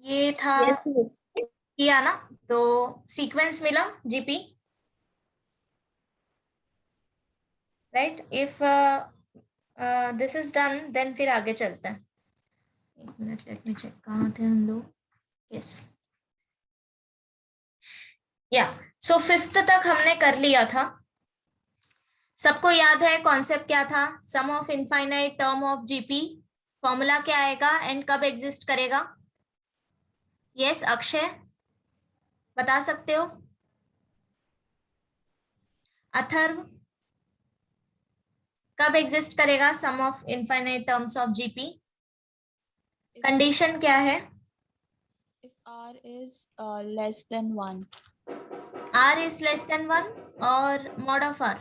ये था Yes, miss. किया ना, तो सीक्वेंस मिला GP, right. If this is done then फिर आगे चलते हैं। एक मिनट, लेट मी चेक, कहाँ थे हम लोग। यस, या सो फिफ्थ तक हमने कर लिया था। सबको याद है कॉन्सेप्ट क्या था? Sum of infinite term of GP, formula क्या आएगा एंड कब एग्जिस्ट करेगा? यस अक्षय, बता सकते हो? अथर्व, कब एग्जिस्ट करेगा sum of infinite terms of GP? Condition क्या है? If r is less than 1. r is less than 1 और mod of r?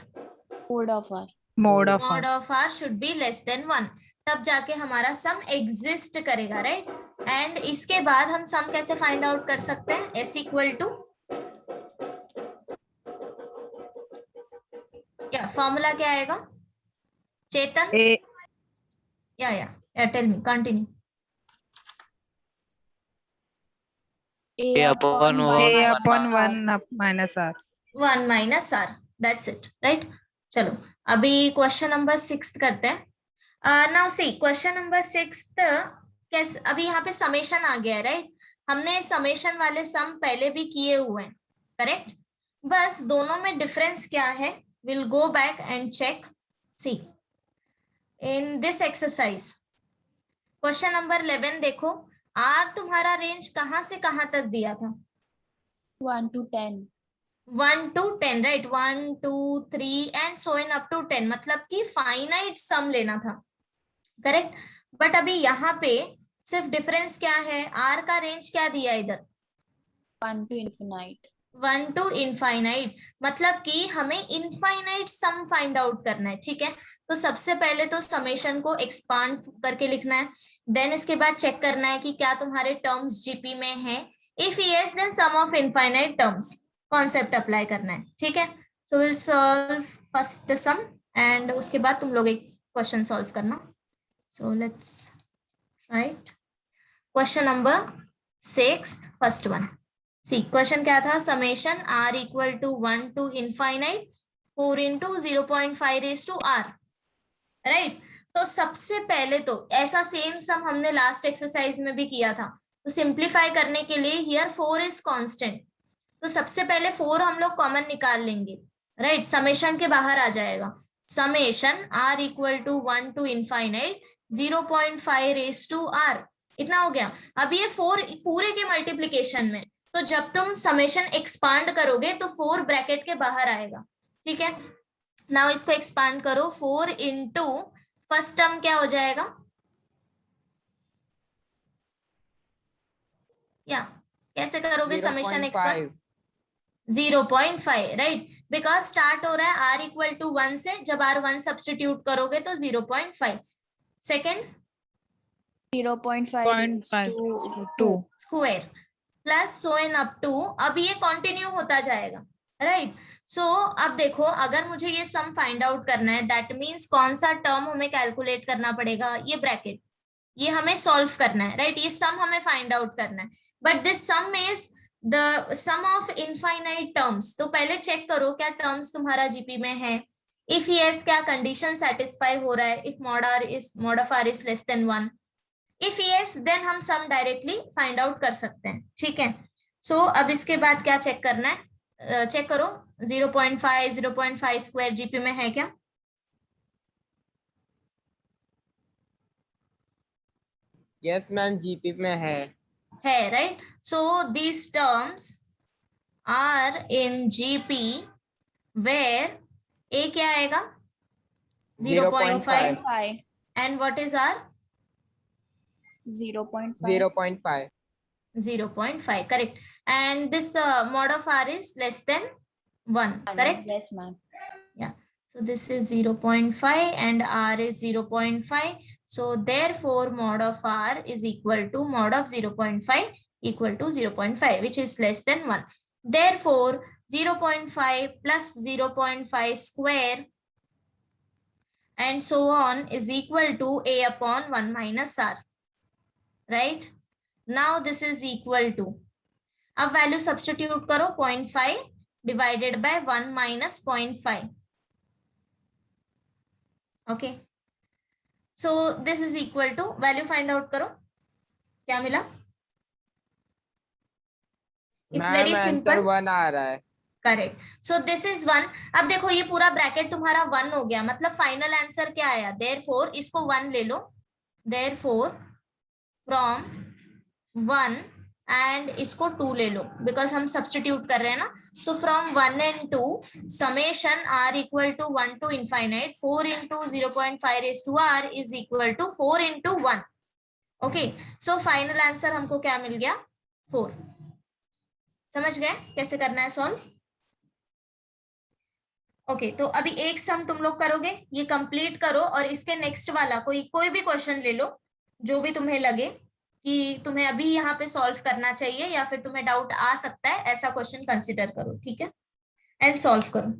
Mode of r. Mode of mod r. of r should be less than 1, तब जाके हमारा सम exist करेगा, right. And इसके बाद हम सम कैसे फाइंड आउट कर सकते हैं? s इक्वल टू, या फॉर्मूला क्या आएगा चेतन? A या tell me, continue. A upon A 1 upon minus 1 r. up minus r. 1 minus r, that's it, right. चलो अभी क्वेश्चन नंबर 6 करते हैं। नाउ सी क्वेश्चन नंबर 6 कैसे, अभी यहाँ पे समेशन आ गया है, राइट। हमने समेशन वाले सम पहले भी किए हुए हैं, करेक्ट। बस दोनों में डिफरेंस क्या है, will go back and check. See in this exercise question number 11 देखो, आर तुम्हारा रेंज कहाँ से कहाँ तक दिया था? 1 to 10. 1 to 10, right. 1 2 3 and so in up to 10, मतलब कि फाइनाइट सम लेना था, करेक्ट। बट अभी यहाँ पे सिर्फ डिफरेंस क्या है, आर का रेंज क्या दिया इधर? 1 to infinite. 1 to इनफाइनाइट, मतलब कि हमें इनफाइनाइट सम फाइंड आउट करना है, ठीक है। तो सबसे पहले तो समेशन को एक्सपांड करके लिखना है, देन इसके बाद चेक करना है कि क्या तुम्हारे टर्म्स जीपी में है। If yes then sum of infinite terms, concept apply करना है, ठीक है। So will solve first sum and उसके बाद तुम लोग एक क्वेश्चन सॉल्व करना। So let's write question number 6, first one. See question क्या था, summation r equal to 1 to infinite 4 into 0.5 raise to r, right. तो सबसे पहले तो ऐसा सेम सम हमने लास्ट एक्सरसाइज में भी किया था, तो सिंप्लीफाई करने के लिए हियर 4 इज कांस्टेंट, तो सबसे पहले 4 हम लोग कॉमन निकाल लेंगे, राइट। समेशन के बाहर आ जाएगा, summation r equal to 1 to infinite 0.5 raise to r, इतना हो गया। अब ये 4 पूरे के मल्टीप्लीकेशन में, तो जब तुम समेशन एक्सपांड करोगे तो 4 ब्रैकेट के बाहर आएगा, ठीक है। नाउ इसको एक्सपांड करो, 4 इंटू फर्स्ट टर्म क्या हो जाएगा, या कैसे करोगे summation expand? 0.5, right, because start हो रहा है r इक्वल टू 1 से, जब r 1 सब्सटीट्यूट करोगे तो 0.5। Second 0.5 raised to 2. Square plus so n up to, अब ये कंटिन्यू होता जाएगा, राइट। सो अब देखो, अगर मुझे ये सम फाइंड आउट करना है, दैट मीन्स कौन सा टर्म हमें कैलकुलेट करना पड़ेगा, ये ब्रैकेट, ये हमें सॉल्व करना है, राइट। ये सम हमें फाइंड आउट करना है, but this sum is the sum of infinite terms. तो पहले चेक करो क्या टर्म्स तुम्हारा जीपी में है। इफ यस, क्या कंडीशन सेटिस्फाई हो रहा है, if mod of r is less than 1, if yes then हम सम डायरेक्टली फाइंड आउट कर सकते हैं, ठीक है। सो अब इसके बाद क्या चेक करना है, चेक करो 0.5 स्क्वायर जीपी में है क्या? यस मैम, जीपी में है, right. So these terms are in GP where a क्या आएगा 0.5 5. And what is r 0.5. 0.5, correct. And this mod of r is less than 1, correct? Yes, ma'am. Yeah. So this is 0.5 and r is 0.5. So therefore mod of r is equal to mod of 0.5 equal to 0.5, which is less than 1. Therefore 0.5 plus 0.5 square and so on is equal to a upon 1 minus r, right? Now this is equal to, अब value substitute करो, 0.5 divided by 1 minus 0.5. Okay, so this is equal to, value find out करो, क्या मिला? It's ma'am very answer simple. 1 आ रहा है। Correct, so this is 1. अब देखो ये पूरा ब्रैकेट तुम्हारा 1 हो गया, मतलब फाइनल आंसर क्या आया? देयरफॉर इसको 1 ले लो, देयरफॉर फ्रॉम 1 एंड इसको 2 ले लो, बिकॉज हम सब्स्टिट्यूट कर रहे हैं ना. So from 1 and 2 summation r equal to 1 to infinite 4 into 0.5 raise to r is equal to 4 into 1. Okay, so final answer हमको क्या मिल गया? 4. समझ गए कैसे करना है सॉल्व? ओके, तो अभी एक सम तुम लोग करोगे, ये कंप्लीट करो और इसके नेक्स्ट वाला कोई कोई भी क्वेश्चन ले लो जो भी तुम्हें लगे कि तुम्हें अभी यहाँ पे सॉल्व करना चाहिए या फिर तुम्हें डाउट आ सकता है, ऐसा क्वेश्चन कंसिडर करो, ठीक है, एंड सॉल्व करो.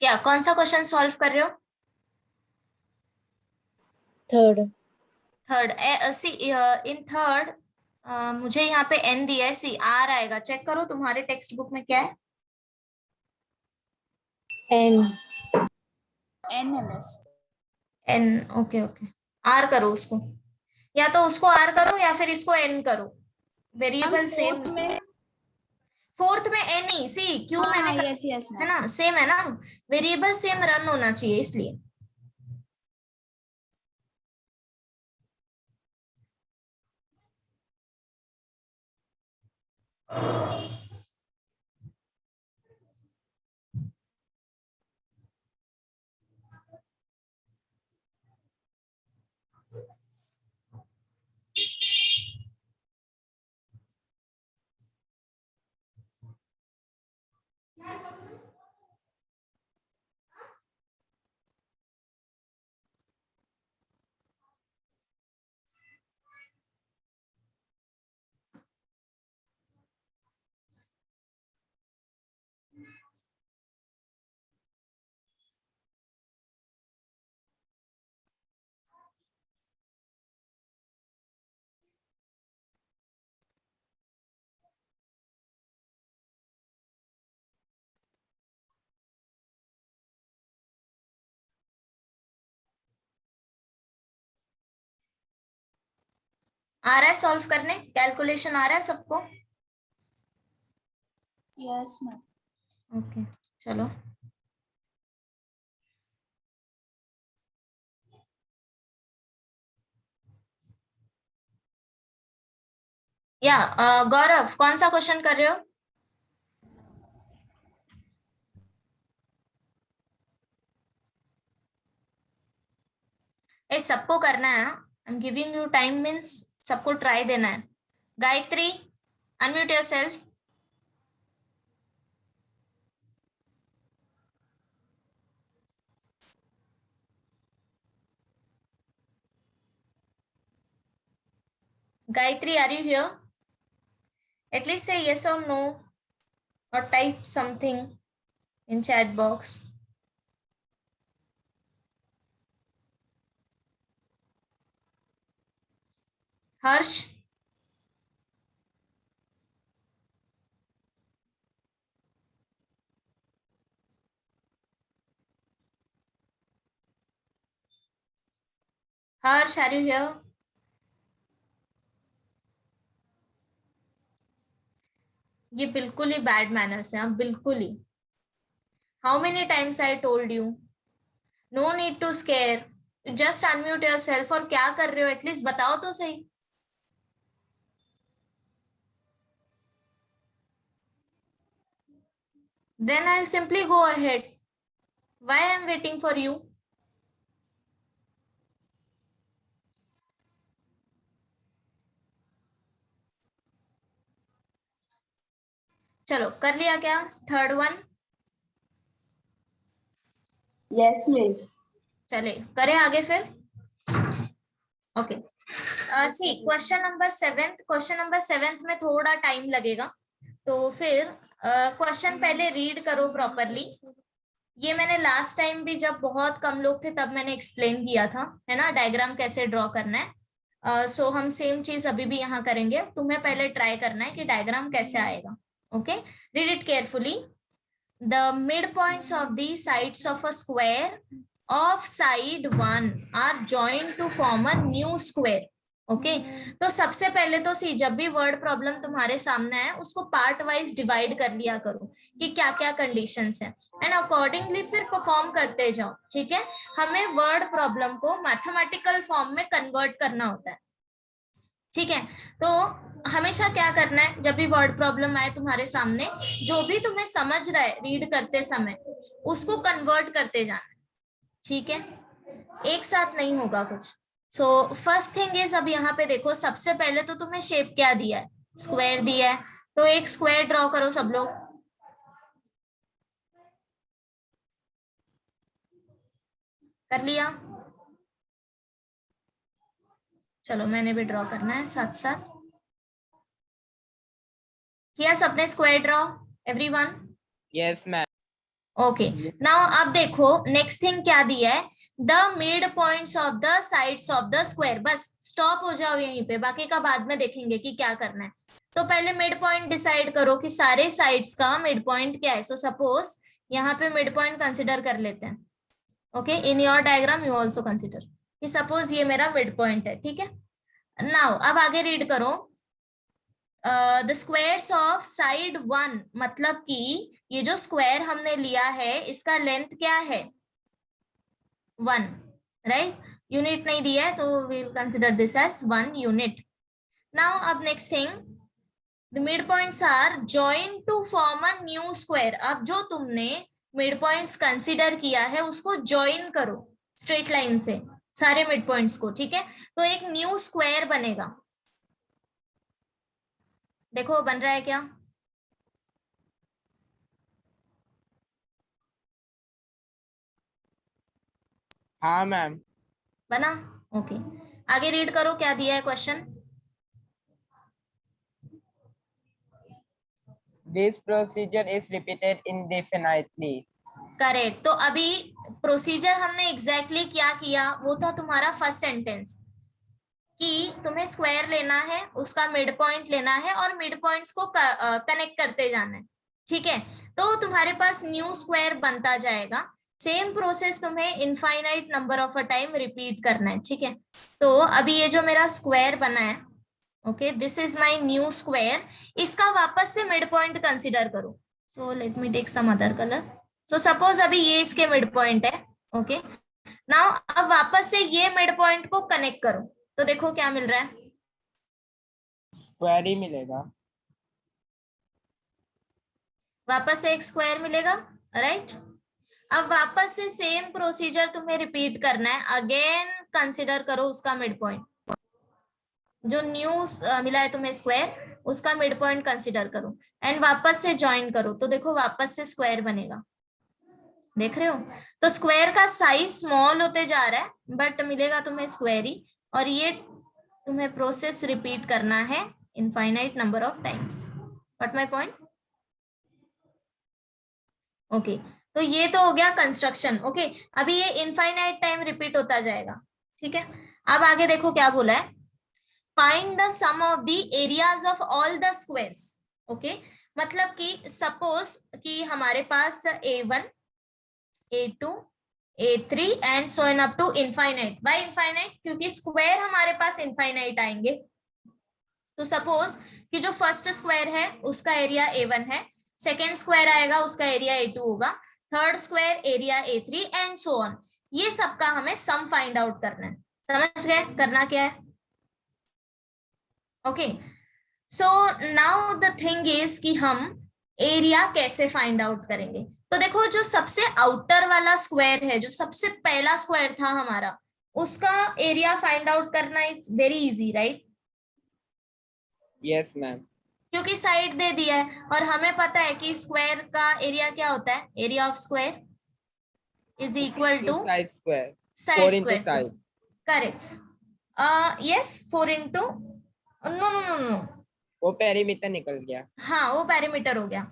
या कौन सा क्वेश्चन सॉल्व कर रहे हो? Third. Third. See in third मुझे यहाँ पे n दिया है, सी आर आएगा, चेक करो तुम्हारे टेक्स्ट बुक में क्या है. N. NMS. n, okay okay, R करो उसको, या तो उसको आर करो या फिर इसको n करो, वेरिएबल सेम. फोर्थ में एन ही, सी क्यों मैंने हाँ, यस यस है मैम. ना, सेम है ना, वेरिएबल सेम रन होना चाहिए इसलिए. आ रहा है सॉल्व करने, कैलकुलेशन आ रहा है सबको? Yes ma'am. ओके, चलो. या गौरव कौन सा क्वेश्चन कर रहे हो? ए सबको करना है, I am giving you time, means सबको ट्राई देना है. Gayatri, unmute yourself. Gayatri, are you here? At least say yes or no, or type something in chat box. Harsh? Harsh, are you here? ये बिल्कुल ही बैड मैनर्स हैं, अब बिल्कुल ही. How many times I told you, no need to scare, just unmute yourself. और क्या कर रहे हो एटलीस्ट बताओ तो सही. Then I'll simply go ahead. Why I'm waiting for you? चलो कर लिया क्या थर्ड वन? Yes, miss. चले करें आगे फिर. ओके सी क्वेश्चन नंबर 7. क्वेश्चन नंबर 7 में थोड़ा टाइम लगेगा, तो फिर क्वेश्चन पहले रीड करो प्रॉपरली. ये मैंने लास्ट टाइम भी जब बहुत कम लोग थे तब मैंने एक्सप्लेन किया था, है ना, डायग्राम कैसे ड्रॉ करना है. सो हम सेम चीज अभी भी यहाँ करेंगे. तुम्हें पहले ट्राई करना है कि डायग्राम कैसे आएगा. Okay, read it carefully. The midpoints of the sides of a square of side 1 are joined to form a new square. Okay तो सबसे पहले तो सी जब भी वर्ड प्रॉब्लम तुम्हारे सामने है उसको पार्ट वाइज डिवाइड कर लिया करो कि क्या क्या कंडीशंस है, एंड अकॉर्डिंगली फिर परफॉर्म करते जाओ. ठीक है, हमें वर्ड प्रॉब्लम को मैथमेटिकल फॉर्म में कन्वर्ट करना होता है. ठीक है, तो हमेशा क्या करना है, जब भी वर्ड प्रॉब्लम आए तुम्हारे सामने, जो भी तुम्हें समझ रहा है रीड करते समय उसको कन्वर्ट करते जाना. ठीक है, एक साथ नहीं होगा कुछ. सो फर्स्ट थिंग इज, अब यहाँ पे देखो सबसे पहले तो तुम्हें शेप क्या दिया है, स्क्वायर दिया है. तो एक स्क्वायर ड्रॉ करो सब लोग. कर लिया? चलो मैंने भी ड्रॉ करना है साथ साथ. किया सबने square draw everyone? Yes ma'am. Okay now अब देखो नेक्स्ट थिंग क्या दिया है, the mid points of the sides of the square. Bus stop हो जाओ यहीं पे, बाकी का बाद में देखेंगे कि क्या करना है. तो पहले मिड पॉइंट डिसाइड करो कि सारे साइड्स का मिड पॉइंट क्या है. सो सपोज यहाँ पे मिड पॉइंट कंसिडर कर लेते हैं. Okay, in your diagram you also consider कि सपोज ये मेरा मिड पॉइंट है. ठीक है, नाउ अब आगे रीड करो. द स्क्वायर्स ऑफ साइड 1, मतलब कि ये जो स्क्वायर हमने लिया है इसका लेंथ क्या है, 1, राइट. यूनिट नहीं दिया है तो we will consider this as 1 unit. Now अब next thing, the mid points are join to form a new square. अब जो तुमने मिड पॉइंट्स कंसिडर किया है उसको जॉइन करो स्ट्रेट लाइन से सारे मिड पॉइंट्स को. ठीक है, तो एक न्यू स्क्वायर बनेगा. देखो बन रहा है क्या? हाँ मैम. बना? ओके आगे रीड करो क्या दिया है question. This procedure is repeated indefinitely. Correct. तो अभी प्रोसीजर हमने एग्जैक्टली क्या किया, वो था तुम्हारा फर्स्ट सेंटेंस कि तुम्हें स्क्वायर लेना है, उसका मिड पॉइंट लेना है और मिड पॉइंट्स को कनेक्ट करते जाना है. ठीक है, तो तुम्हारे पास न्यू स्क्वायर बनता जाएगा. सेम प्रोसेस तुम्हें infinite number of a time repeat करना है. ठीक है, तो अभी ये जो मेरा स्क्वायर बना है, okay this is my new square, इसका वापस से मिड पॉइंट कंसीडर करो. So let me take some other colour. So suppose अभी ये इसके मिड पॉइंट है. ओके नाउ अब वापस से ये मिड पॉइंट को कनेक्ट करो, तो देखो क्या मिल रहा है, स्क्वायर ही मिलेगा. वापस से एक स्क्वायर मिलेगा, राइट. अब वापस से सेम प्रोसीजर तुम्हें रिपीट करना है. अगेन कंसीडर करो उसका मिड पॉइंट, जो न्यू मिला है तुम्हें स्क्वायर उसका मिड पॉइंट कंसीडर करो एंड वापस से ज्वाइन करो. तो देखो वापस से स्क्वायर बनेगा, देख रहे हो. तो स्क्वायर का साइज स्मॉल होते जा रहा है बट मिलेगा तुम्हें स्क्वायर ही. और ये तुम्हें प्रोसेस रिपीट करना है infinite number of times. What my point? Okay, तो ये तो हो गया कंस्ट्रक्शन। ओके, अभी ये इनफाइनाइट टाइम रिपीट होता जाएगा, ठीक है। अब आगे देखो क्या बोला है, find the sum of the areas of all the squares. Okay, मतलब कि सपोज कि हमारे पास A1, A2, A3 and so on up to infinite. By infinite क्योंकि स्क्वायर हमारे पास इनफाइनाइट आएंगे। तो सपोज कि जो फर्स्ट स्क्वायर है उसका एरिया A1 है, सेकेंड स्क्वायर आएगा उसका एरिया A2 होगा, third square area A3 and so on. ये सबका हमें सम फाइंड आउट करना है। समझ गए करना क्या है? Okay, so now the thing is कि हम एरिया कैसे फाइंड आउट करेंगे। तो देखो जो सबसे आउटर वाला स्क्वायर है, जो सबसे पहला स्क्वायर था हमारा, उसका एरिया फाइंड आउट करना is very easy, right? Yes ma'am. क्योंकि साइड दे दिया है और हमें पता है कि स्क्वायर का एरिया क्या होता है, area of square is equal to side square, side 4 into square. Side. Correct, yes 4 into, no no no no, वो पेरीमीटर निकल गया। हाँ वो पेरीमीटर हो गया।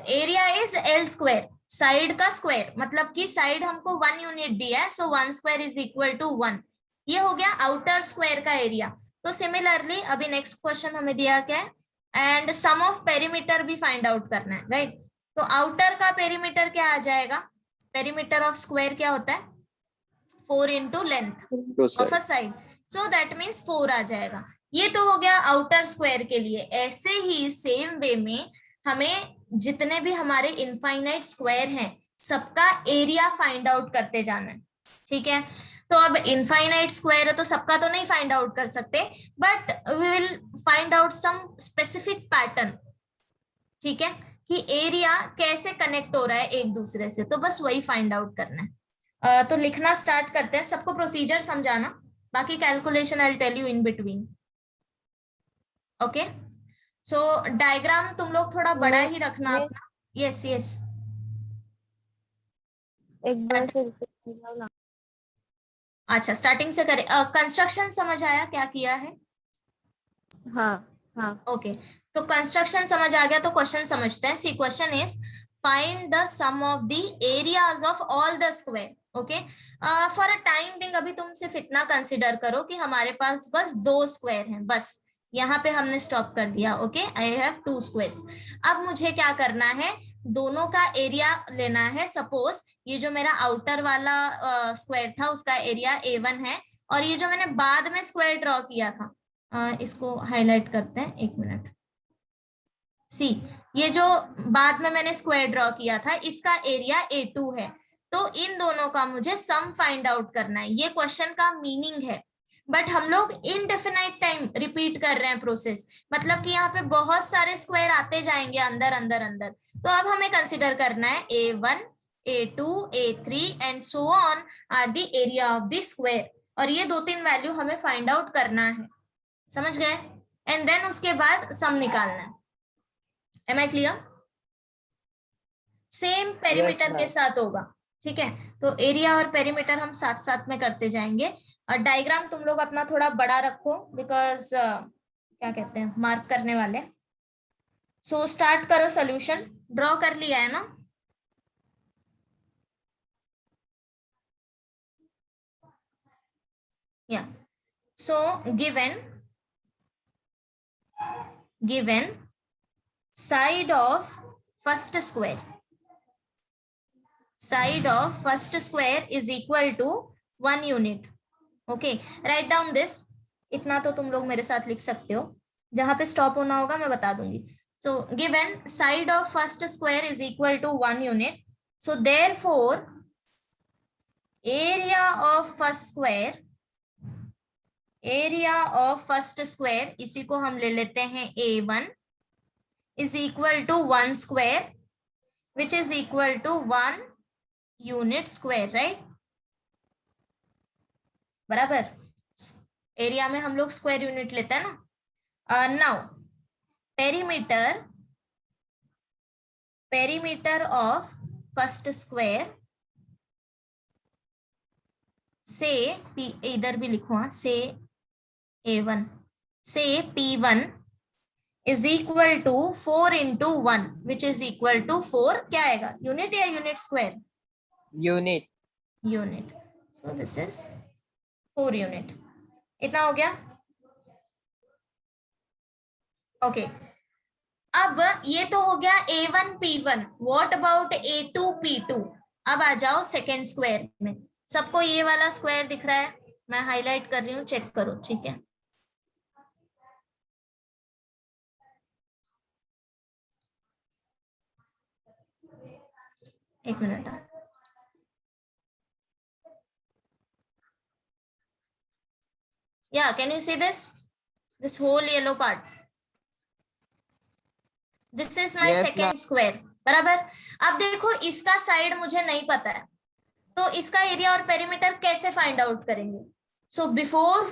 Area is L square, side का स्क्वायर, मतलब कि साइड हमको 1 यूनिट दिया है, so 1 square is equal to 1। ये हो गया आउटर स्क्वायर का एरिया। तो सिमिलरली अभी नेक्स्ट क्वेश्चन हमें दिया क्या है, एंड सम ऑफ पेरीमीटर भी फाइंड आउट करना है, राइट? तो आउटर का पेरीमीटर क्या आ जाएगा, पेरीमीटर ऑफ स्क्वायर क्या होता है, 4 into length of a side, so that means 4 आ जाएगा। ये तो हो गया आउटर स्क्वायर के लिए। ऐसे ही सेम वे में हमें जितने भी हमारे इनफाइनाइट स्क्वायर हैं सबका एरिया फाइंड आउट करते जाना है, ठीक है। तो अब इनफाइनाइट स्क्वायर है तो सबका तो नहीं फाइंड आउट कर सकते, but we will find out some specific pattern, ठीक है, कि एरिया कैसे कनेक्ट हो रहा है एक दूसरे से, तो बस वही फाइंड आउट करना है। तो लिखना स्टार्ट करते हैं, सबको प्रोसीजर समझाना, बाकी calculation I will tell you in between. Okay, so diagram तुम लोग थोड़ा बड़ा ही रखना अपना। यस यस, एक बार फिर से समझाओ। अच्छा स्टार्टिंग से करें। कंस्ट्रक्शन समझ आया क्या किया है? हाँ हाँ। ओके, तो कंस्ट्रक्शन समझ आ गया तो क्वेश्चन समझते हैं। See question is find the sum of the areas of all the square. Okay, for a time being अभी तुम सिर्फ इतना कंसिडर करो कि हमारे पास बस 2 स्क्वायर हैं, बस यहाँ पे हमने स्टॉप कर दिया। Okay, I have 2 squares. अब मुझे क्या करना है, दोनों का एरिया लेना है। सपोज ये जो मेरा आउटर वाला स्क्वायर था उसका एरिया A1 है, और ये जो मैंने बाद में स्क्वायर ड्रॉ किया था, इसको हाईलाइट करते हैं, 1 मिनट। सी, ये जो बाद में मैंने स्क्वायर ड्रॉ किया था इसका एरिया A2 है। तो इन दोनों का मुझे सम फाइंड आउट करना है, ये क्वेश्चन का मीनिंग है। बट हम लोग इनडेफिनाइट टाइम रिपीट कर रहे हैं प्रोसेस, मतलब कि यहाँ पे बहुत सारे स्क्वायर आते जाएंगे अंदर अंदर अंदर। तो अब हमें कंसिडर करना है A1, A2, A3 and so on are the area of the square, और ये 2-3 वैल्यू हमें फाइंड आउट करना है। समझ गए? एंड देन उसके बाद सम निकालना है। Am I clear? Same perimeter के साथ होगा, ठीक है। तो एरिया और पेरीमीटर हम साथ साथ में करते जाएंगे। और डायग्राम तुम लोग अपना थोड़ा बड़ा रखो, बिकॉज क्या कहते हैं, मार्क करने वाले। सो स्टार्ट करो, सोल्यूशन ड्रॉ कर लिया है ना? या सो given side of first square is equal to 1 unit. Okay, write down this. इतना तो तुम लोग मेरे साथ लिख सकते हो, जहां पे स्टॉप होना होगा मैं बता दूंगी। So given side of first square is equal to 1 unit, so therefore area of first square इसी को हम ले लेते हैं A1 is equal to 1 square which is equal to 1 unit square, right? बराबर, एरिया में हम लोग स्क्वायर यूनिट लेते हैं ना। Now perimeter of first square से इधर भी लिखो, से A1 से P1 is equal to 4 into 1 which is equal to 4 क्या आएगा, यूनिट या unit square? Unit. Unit. So this is 4 unit. इतना हो गया. ओके अब ये तो हो गया A1 P1. What about A2 P2? अब आ जाओ सेकेंड स्क्वायर में. सबको ये वाला स्क्वायर दिख रहा है? मैं हाईलाइट कर रही हूँ, चेक करो. ठीक है, एक minute. Yeah, can you see this whole yellow part? This is my second square. बराबर. अब देखो इसका साइड मुझे नहीं पता है, तो इसका एरिया और पेरीमीटर कैसे फाइंड आउट करेंगे? So before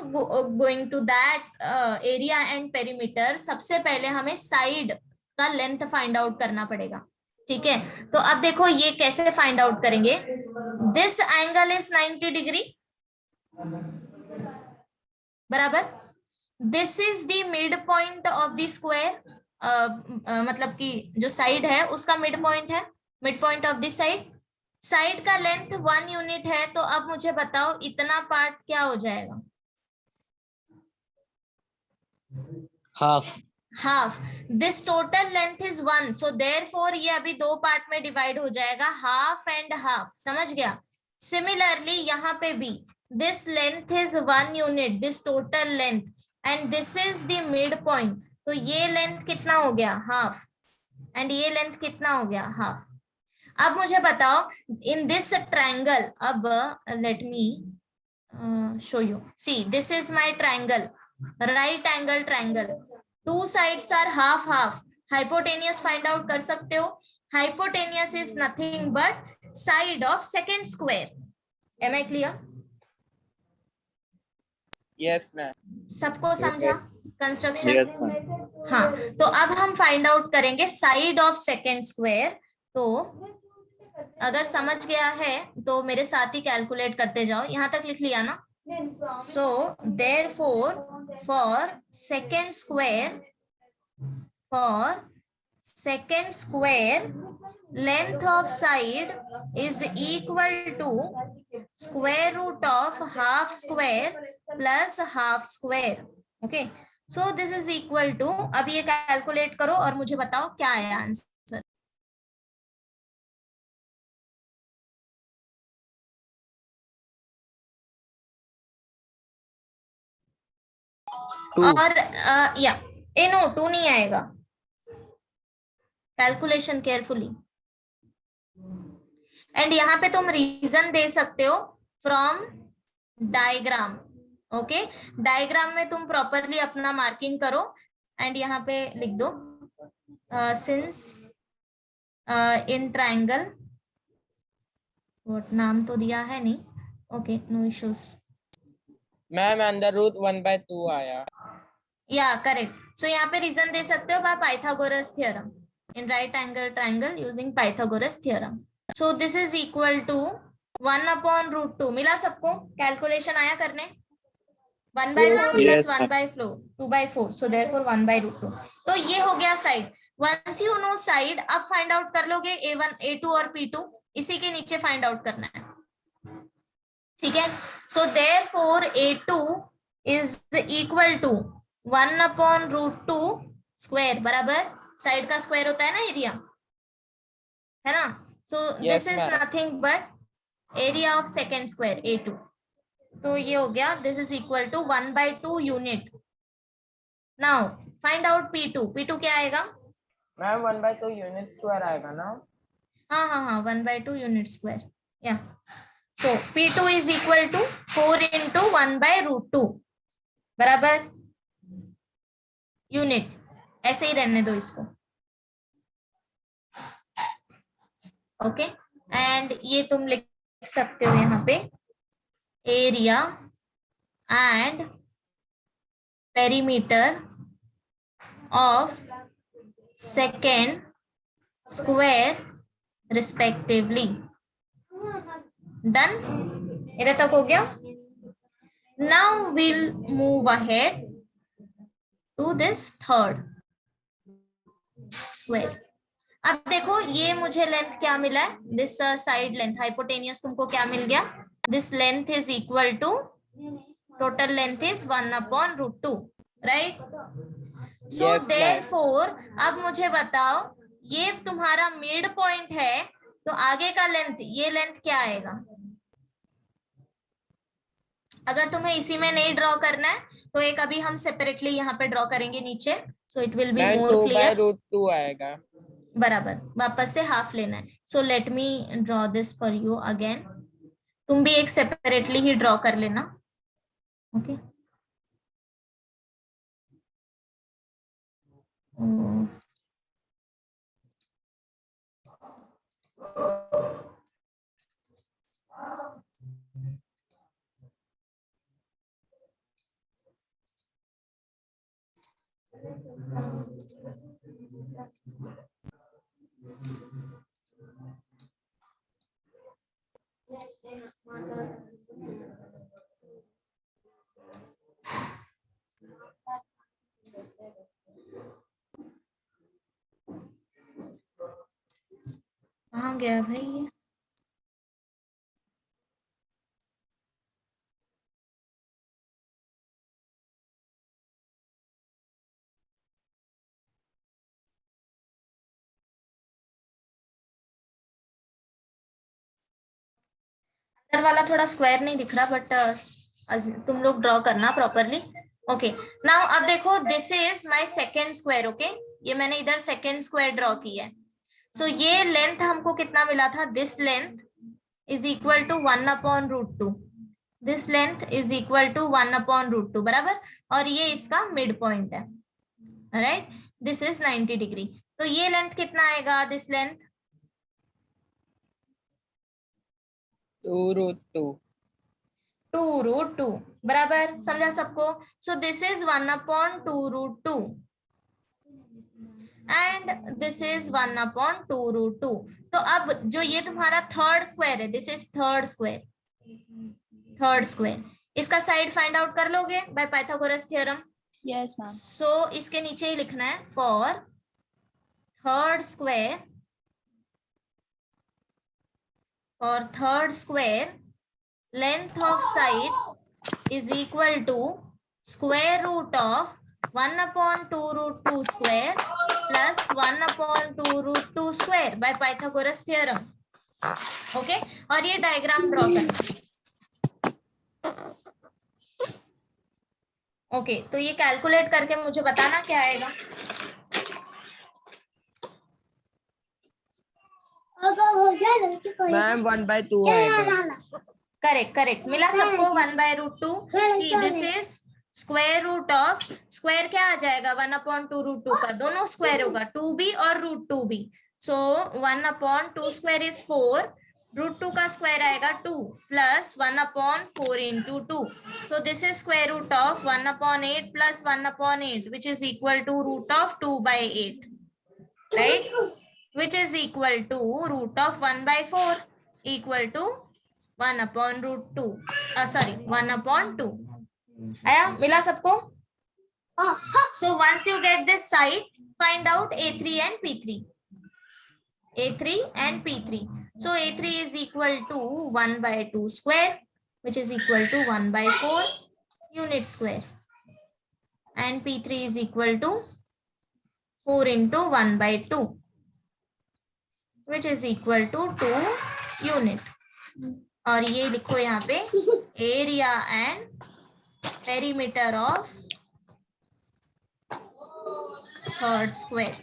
going to that area and perimeter, सबसे पहले हमें साइड का लेंथ फाइंड आउट करना पड़ेगा. ठीक है, तो अब देखो ये कैसे फाइंड आउट करेंगे. This angle is 90 degree. बराबर. This is the mid point of the square. मतलब कि जो साइड है उसका मिड पॉइंट है, mid point of the side. Side का लेंथ 1 यूनिट है, तो अब मुझे बताओ इतना पार्ट क्या हो जाएगा? Half. This total length is 1, so therefore ये अभी दो पार्ट में डिवाइड हो जाएगा, हाफ एंड हाफ. समझ गया? सिमिलरली यहाँ पे भी this length is 1 unit, this total length, and this is the mid point. तो ये लेंथ कितना हो गया? हाफ. एंड ये लेंथ कितना हो गया? हाफ. अब मुझे बताओ इन दिस ट्रायंगल, अब let me show you. See this is my triangle, right angle triangle. Two sides are half half. Hypotenuse find out कर सकते हो. Hypotenuse is nothing but side of second square. Am I clear? Yes, ma'am. सबको समझा construction? हाँ, तो अब हम find out करेंगे साइड ऑफ सेकेंड स्क्वायर. तो अगर समझ गया है तो मेरे साथ ही कैलकुलेट करते जाओ. यहां तक लिख लिया ना? So therefore for second square length of side is equal to square root of half square plus half square. Okay, so this is equal to, अब ये कैलकुलेट करो और मुझे बताओ क्या है आंसर. और या नो 2 नहीं आएगा. Calculation carefully. एंड यहाँ पे तुम रीजन दे सकते हो फ्रॉम डायग्राम. ओके, डायग्राम में तुम प्रॉपरली अपना मार्किंग करो एंड यहाँ पे लिख दो सिंस इन ट्रायंगल. व्हाट नाम तो दिया है नहीं. Okay, no issues. Ma'am under root 1/2 आया. या करेक्ट. सो यहाँ पे रीजन दे सकते हो by Pythagoras theorem in right angle triangle using Pythagoras theorem. So this is equal to 1/√2. मिला सबको? कैलकुलेशन आया करने? 1/4 प्लस 1/4 2/4. So therefore 1/√2. तो ये हो गया side. Once you know side, अब फाइंड आउट कर लोगे A1 A2 और P2. इसी के नीचे फाइंड आउट करना है. ठीक है, so therefore A2 is equal to 1/√2 square. बराबर, साइड का स्क्वायर होता है ना एरिया, है ना? So this is nothing but area of second square A2. तो ये हो गया, this is equal to 1/2 unit. Now find out P2. P2 क्या आएगा? मैम 1/2 यूनिट स्क्वायर आएगा ना? हाँ 1/2 यूनिट स्क्वायर. या so P2 is equal to 4 into 1/√2. बराबर, यूनिट. ऐसे ही रहने दो इसको. ओके, एंड ये तुम लिख सकते हो यहाँ पे area and perimeter of second square respectively. Done? इधर तक हो गया. Now will move ahead to this third square. अब देखो ये मुझे लेंथ क्या मिला है, दिस साइड लेंथ हाइपोटेनियस तुमको क्या मिल गया, this length is equal to total length is 1/√2, right? So therefore अब मुझे बताओ ये तुम्हारा मिड पॉइंट है, तो आगे का लेंथ, ये लेंथ क्या आएगा? अगर तुम्हें इसी में नहीं ड्रॉ करना है तो एक अभी हम सेपरेटली यहाँ पे ड्रॉ करेंगे नीचे, so it will be more clear. 2/√2 आएगा बराबर, वापस से हाफ लेना है। सो let me draw this for you again, तुम भी एक सेपरेटली ही ड्रॉ कर लेना, ओके? कहाँ गया भाई ये? अंदर वाला थोड़ा स्क्वायर नहीं दिख रहा, बट तुम लोग ड्रॉ करना प्रॉपरली, ओके? नाउ अब देखो this is my second square, okay? ये मैंने इधर सेकंड स्क्वायर ड्रॉ किया है। सो ये लेंथ हमको कितना मिला था, this length is equal to 1/√2, this length is equal to 1/√2, बराबर? और ये इसका मिड पॉइंट है, राइट? दिस इज 90 डिग्री, तो ये लेंथ कितना आएगा, दिस लेंथ 2√2, बराबर? समझा सबको? So this is 1/2√2 and this is 1/2√2। तो अब जो ये तुम्हारा थर्ड स्क्वायर है, दिस इज थर्ड स्क्वायर, इसका साइड फाइंड आउट कर लोगे by Pythagoras theorem? Yes ma'am. So इसके नीचे ही लिखना है, for third square length of side is equal to square root of 1/2√2 square plus 1/2√2 square by Pythagoras theorem, okay? और ये डायग्राम ड्रॉ करना, ओके? तो ये कैलकुलेट करके मुझे बताना क्या आएगा। मैम 1/2 आएगा। करेक्ट मिला सबको, 1/√2। See this is square root of, square क्या आ जाएगा 1/2√2 का, दोनों स्क्वायर होगा, 2b और √2b। सो 1/2 स्क्वायर इज 4, √2 का स्क्वायर आएगा 2 plus 1/4 into 2। So this is square root of 1/8 plus 1/8 which is equal to root of 2/8, right? which is equal to root of 1/4 equal to 1/√2, sorry 1/2। आया, मिला सबको? So once you get this side, find out A3 and P3, so A3 is equal to 1/2 square which is equal to 1/4 unit square, and P3 is equal to 4 into 1/2 which is equal to 2 unit। और ये लिखो यहाँ पे area and perimeter of third square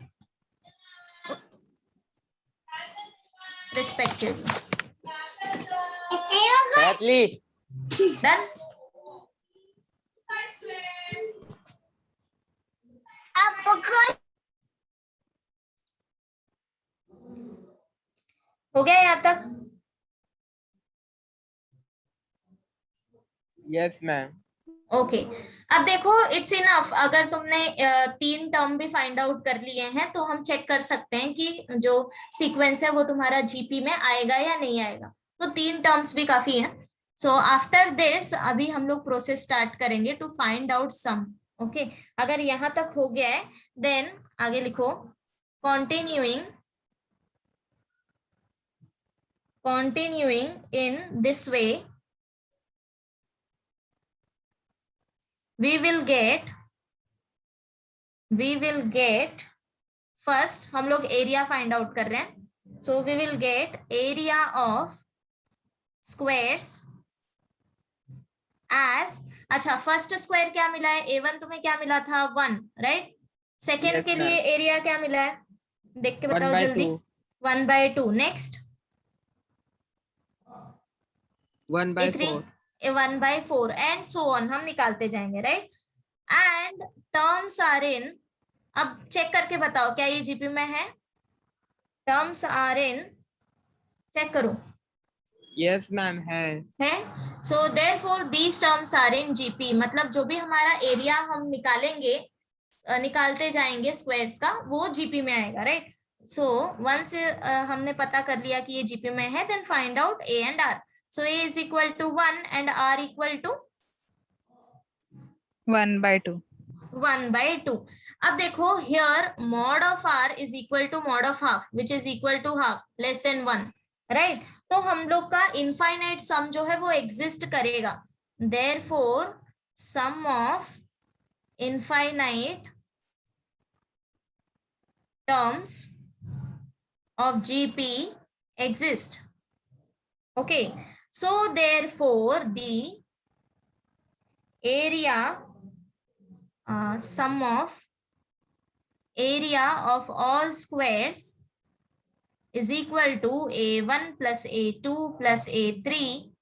respectively. Done? हो गया यहाँ तक? Yes ma'am. Okay, अब देखो इट्स इनफ, अगर तुमने 3 टर्म भी फाइंड आउट कर लिए हैं तो हम चेक कर सकते हैं कि जो सीक्वेंस है वो तुम्हारा जीपी में आएगा या नहीं आएगा, तो 3 टर्म्स भी काफी हैं। सो आफ्टर दिस अभी हम लोग प्रोसेस स्टार्ट करेंगे to find out sum, okay अगर यहां तक हो गया है देन आगे लिखो continuing in this way we will get first हम लोग एरिया फाइंड आउट कर रहे हैं so we will get area of squares as अच्छा फर्स्ट स्क्वायर क्या मिला है A1 तुम्हें क्या मिला था 1 राइट सेकेंड Yes, के ma'am. लिए एरिया क्या मिला है देख के 1 बताओ by जल्दी 2. 1/2 next 1 by A3 4. 1/4 and so on हम निकालते जाएंगे right and terms are in अब चेक करके बताओ क्या ये जीपी में है टर्म्स आर इन चेक करो Yes, ma'am. है. So therefore these terms are in GP मतलब जो भी हमारा एरिया हम निकालेंगे निकालते जाएंगे स्क्वायर्स का वो जीपी में आएगा राइट सो वंस हमने पता कर लिया कि ये जीपी में है then find out A and R so A is equal to 1 and R equal to 1/2. 1/2 अब देखो here mod of R is equal to mod of half which is equal to half less than 1 right तो हम लोग का infinite सम जो है वो exist करेगा therefore sum of infinite terms of GP exist. Okay, so therefore the area sum of area of all squares is equal to A1 plus A2 plus A3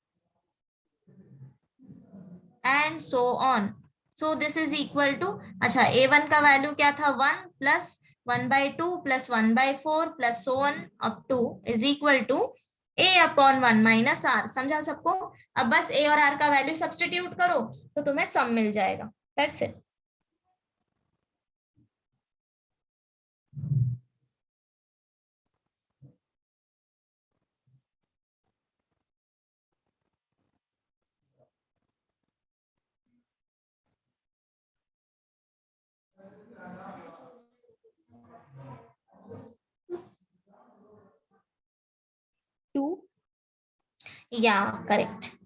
and so on. So this is equal to अच्छा A1 का value क्या था 1 plus 1/2 plus 1/4 plus so on up to is equal to A upon 1 minus R समझा सबको अब बस A और R का वैल्यू सब्स्टिट्यूट करो तो तुम्हें सम मिल जाएगा that's it Two. Yeah, correct.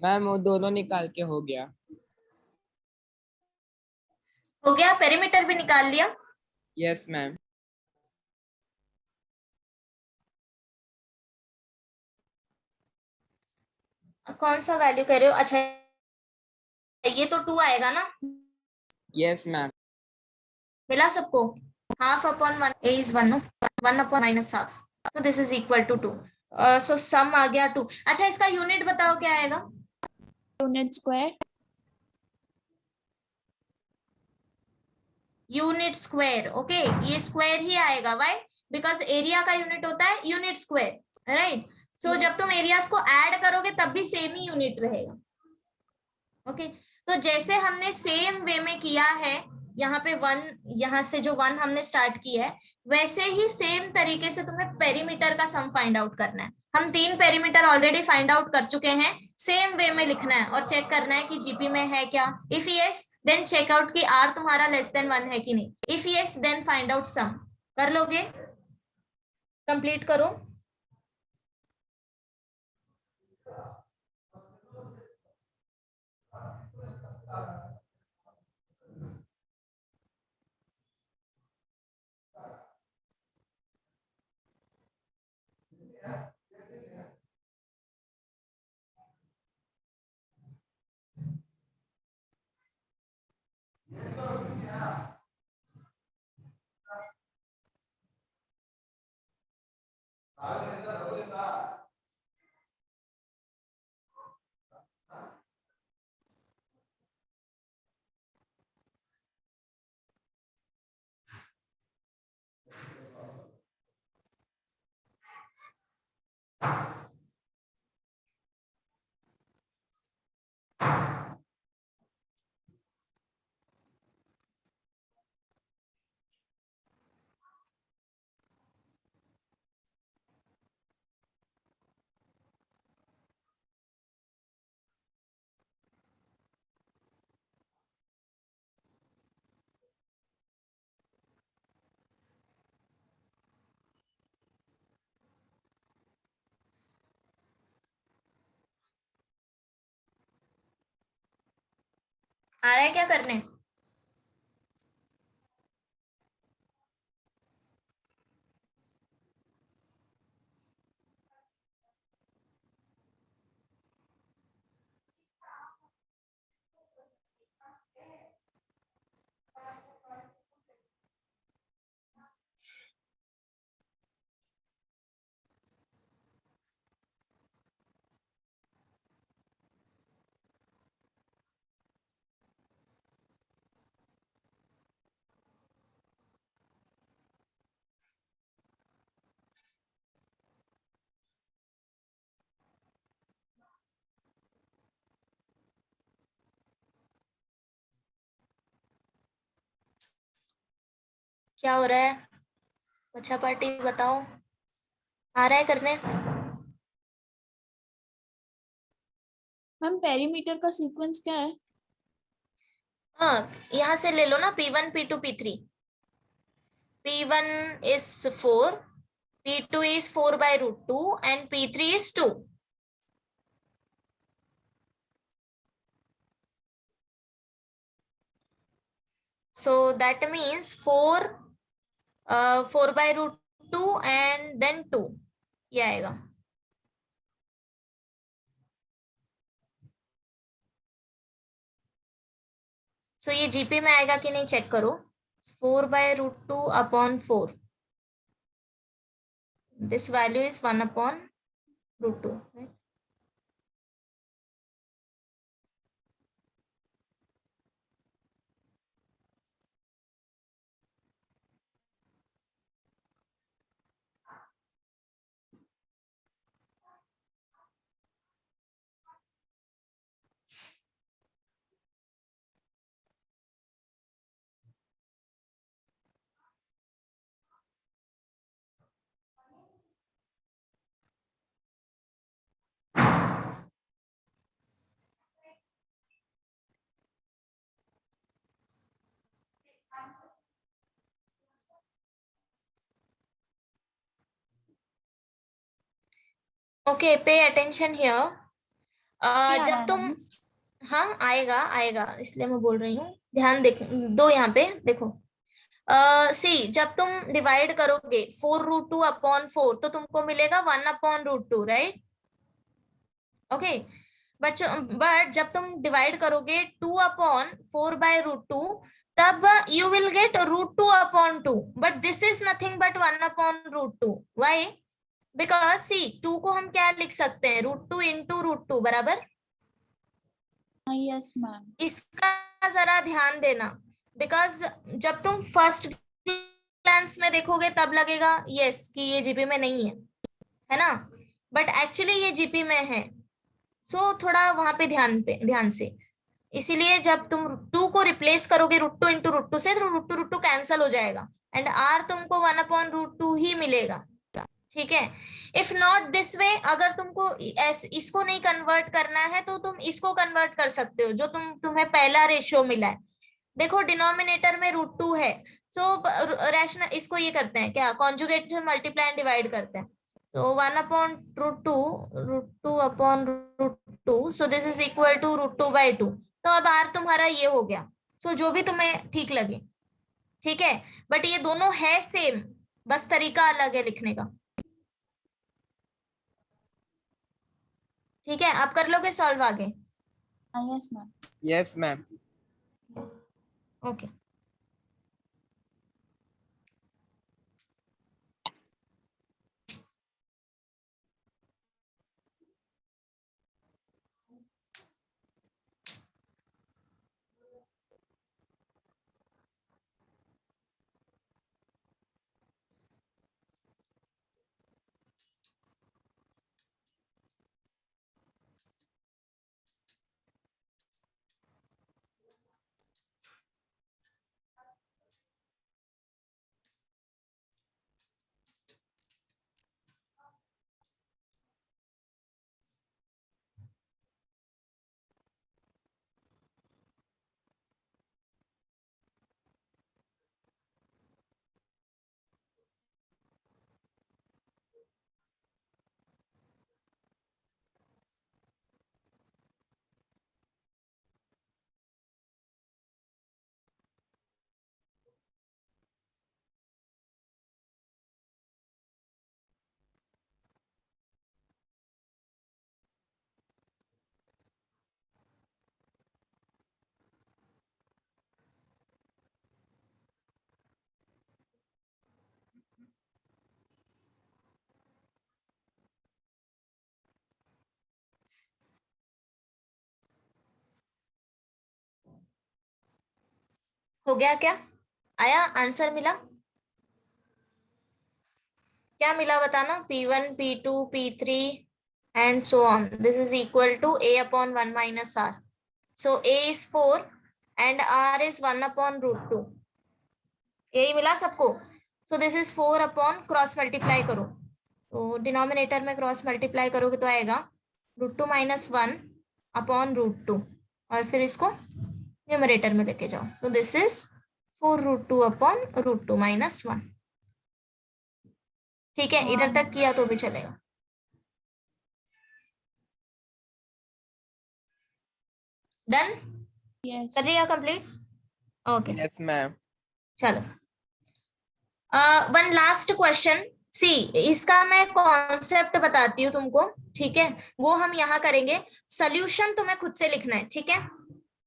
Ma'am वो दोनों निकाल के हो गया. हो गया पेरीमीटर भी निकाल लिया Yes, ma'am. कौन सा वैल्यू कह रहे हो अच्छा ये तो 2 आएगा ना Yes, ma'am. मिला सबको half upon 1 a is 1 no 1 upon minus half so this is equal to 2 so sum आ गया 2 अच्छा इसका यूनिट बताओ क्या आएगा Unit square. Unit square okay ये स्क्वायर ही आएगा व्हाई बिकॉज एरिया का यूनिट होता है यूनिट स्क्वायर राइट सो जब तुम एरियाज को ऐड करोगे तब भी सेम ही यूनिट रहेगा ओके तो जैसे हमने सेम वे में किया है यहाँ पे 1 यहाँ से जो 1 हमने स्टार्ट किया है वैसे ही सेम तरीके से तुम्हें पेरीमीटर का सम फाइंड आउट करना है हम 3 पेरीमीटर ऑलरेडी फाइंड आउट कर चुके हैं सेम वे में लिखना है और चेक करना है कि जीपी में है क्या if yes then check out कि आर तुम्हारा लेस देन 1 है कि नहीं if yes then find out sum कर लोगे कंप्लीट करो आ रहा है क्या करने? क्या हो रहा है? अच्छा पार्टी बताओ, आ रहा है करने? मैम पेरीमीटर का सीक्वेंस क्या है? हाँ, यहाँ से ले लो ना, P1 P2 P3। P1 is 4, P2 is 4 by root 2 and P3 is 2. So that means 4 4 by root 2 and then 2, ये आएगा। सो ये जीपी में आएगा कि नहीं चेक करो। 4 by root 2 upon 4, this value is 1 upon root 2, right? Okay, pay attention here. क्या आ रहा जब है तुम, मैम? हाँ आएगा आएगा, इसलिए मैं बोल रही हूँ, ध्यान दो यहाँ पे देखो। सी, जब तुम डिवाइड करोगे 4 रूट 2 अपॉन 4 तो तुमको मिलेगा 1 upon root 2, right? Okay, but जब तुम डिवाइड करोगे 2 अपॉन 4 बाय रूट 2, तब you will get root 2 upon 2, but this is nothing but 1 upon root 2। Why? Because see, 2 को हम क्या लिख सकते हैं, रूट 2 इंटू रूट 2 बराबर। Yes ma'am. इसका जरा ध्यान देना, बिकॉज जब तुम फर्स्ट ग्लांस में देखोगे तब लगेगा यस कि ये जीपी में नहीं है ना, बट एक्चुअली ये जीपी में है। सो थोड़ा वहां पे ध्यान से, इसीलिए जब तुम 2 को रिप्लेस करोगे रूट 2 इंटू रूट 2 से, तो रूट टू कैंसल हो जाएगा एंड आर तुमको 1 अपॉन रूट 2 ही मिलेगा। ठीक है, इफ नॉट दिस वे, अगर तुमको इसको नहीं कन्वर्ट करना है तो तुम इसको कन्वर्ट कर सकते हो, जो तुम्हें पहला रेशियो मिला है। देखो डिनोमिनेटर में रूट 2 है, सो रैशनल इसको ये करते हैं क्या, कॉन्जुगेट से मल्टीप्लाई एंड डिवाइड करते हैं। So 1 upon root two upon root 2, so this is equal to root 2 by 2। तो अब आर तुम्हारा ये हो गया। सो जो भी तुम्हें ठीक लगे, ठीक है, बट ये दोनों है सेम, बस तरीका अलग है लिखने का। ठीक है, आप कर लोगे सॉल्व आगे? Yes ma'am. Yes, ma'am. Okay. हो गया क्या? आया आंसर मिला? क्या मिला बताना? P1, P2, P3 and so on. This is equal to A upon 1 minus R. So A is 4 and R is 1 upon root 2. यही मिला सबको? So this is 4 upon cross multiply करो, तो डिनोमिनेटर में क्रॉस मल्टीप्लाई करोगे तो आएगा √2 - 1 upon √2 और फिर इसको न्यूमरेटर में लेके जाओ. So this is 4√2 upon √2 - 1. ठीक है, इधर तक किया तो भी चलेगा. डन? Yes. कर लिया कंप्लीट? Okay, Yes, ma'am. चलो. One last question. सी, इसका मैं कॉन्सेप्ट बताती हूँ तुमको, ठीक है? वो हम यहाँ करेंगे. सोल्यूशन तुम्हें खुद से लिखना है, ठीक है?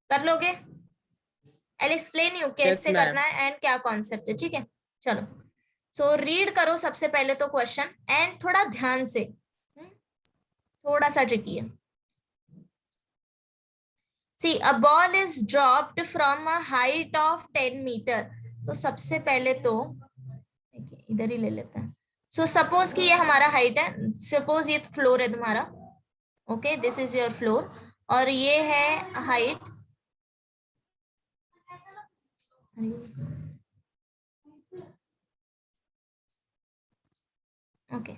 कर लोगे? आई एक्सप्लेन यू कैसे करना है एंड क्या कॉन्सेप्ट है, ठीक है? चलो, सो रीड करो सबसे पहले तो क्वेश्चन एंड थोड़ा ध्यान से, थोड़ा सा ट्रिकी है. See, a ball is dropped from a height of 10 metre. तो सबसे पहले तो इधर ही ले लेते हैं. सो सपोज कि ये हमारा हाइट है, सपोज ये फ्लोर है तुम्हारा, okay, this is your floor और ये है height. Okay,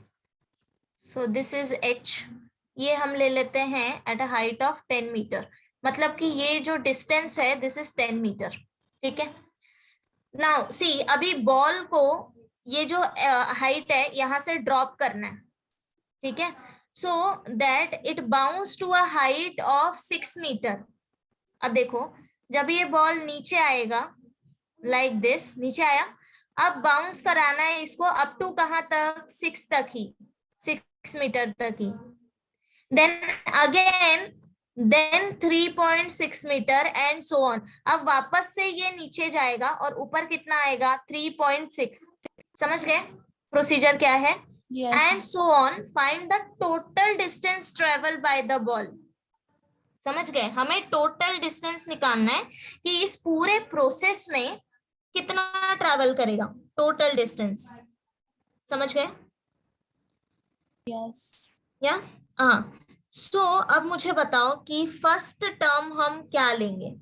so this is h. ये हम ले लेते हैं at a height of 10 metre. मतलब कि ये जो डिस्टेंस है दिस इज 10 मीटर. ठीक है, नाउ सी, अभी बॉल को ये जो हाइट है यहाँ से ड्रॉप करना है, ठीक है? So that it bounce to a height of 6 metre. अब देखो, जब ये बॉल नीचे आएगा लाइक दिस, नीचे आया, अब बाउंस कराना है इसको अप टू कहाँ तक? 6 तक ही, 6 मीटर तक ही. Then again, then 3.6 metre and so on. अब वापस से ये नीचे जाएगा और ऊपर कितना आएगा? 3.6. समझ गए प्रोसीजर क्या है? Yes. And so on. Find the total distance travel by the ball. समझ गए? हमें टोटल डिस्टेंस निकालना है कि इस पूरे प्रोसेस में कितना ट्रैवल करेगा, टोटल डिस्टेंस. समझ गए? Yes. या हाँ. सो अब मुझे बताओ कि फर्स्ट टर्म हम क्या लेंगे.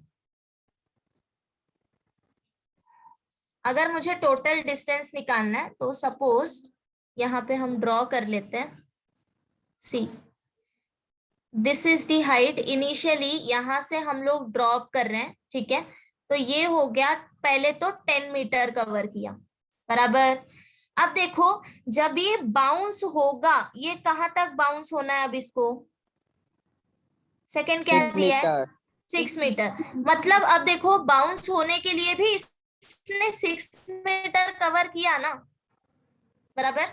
अगर मुझे टोटल डिस्टेंस निकालना है तो सपोज यहाँ पे हम ड्रॉ कर लेते हैं. See, this is the height. Initially यहाँ से हम लोग ड्रॉप कर रहे हैं, ठीक है? तो ये हो गया, पहले तो 10 मीटर कवर किया, बराबर. अब देखो, जब ये बाउंस होगा, ये कहाँ तक बाउंस होना है? अब इसको सेकंड क्या 6 दिया है? meter. 6 मीटर. मतलब अब देखो, बाउंस होने के लिए भी इसने 6 मीटर कवर किया ना, बराबर.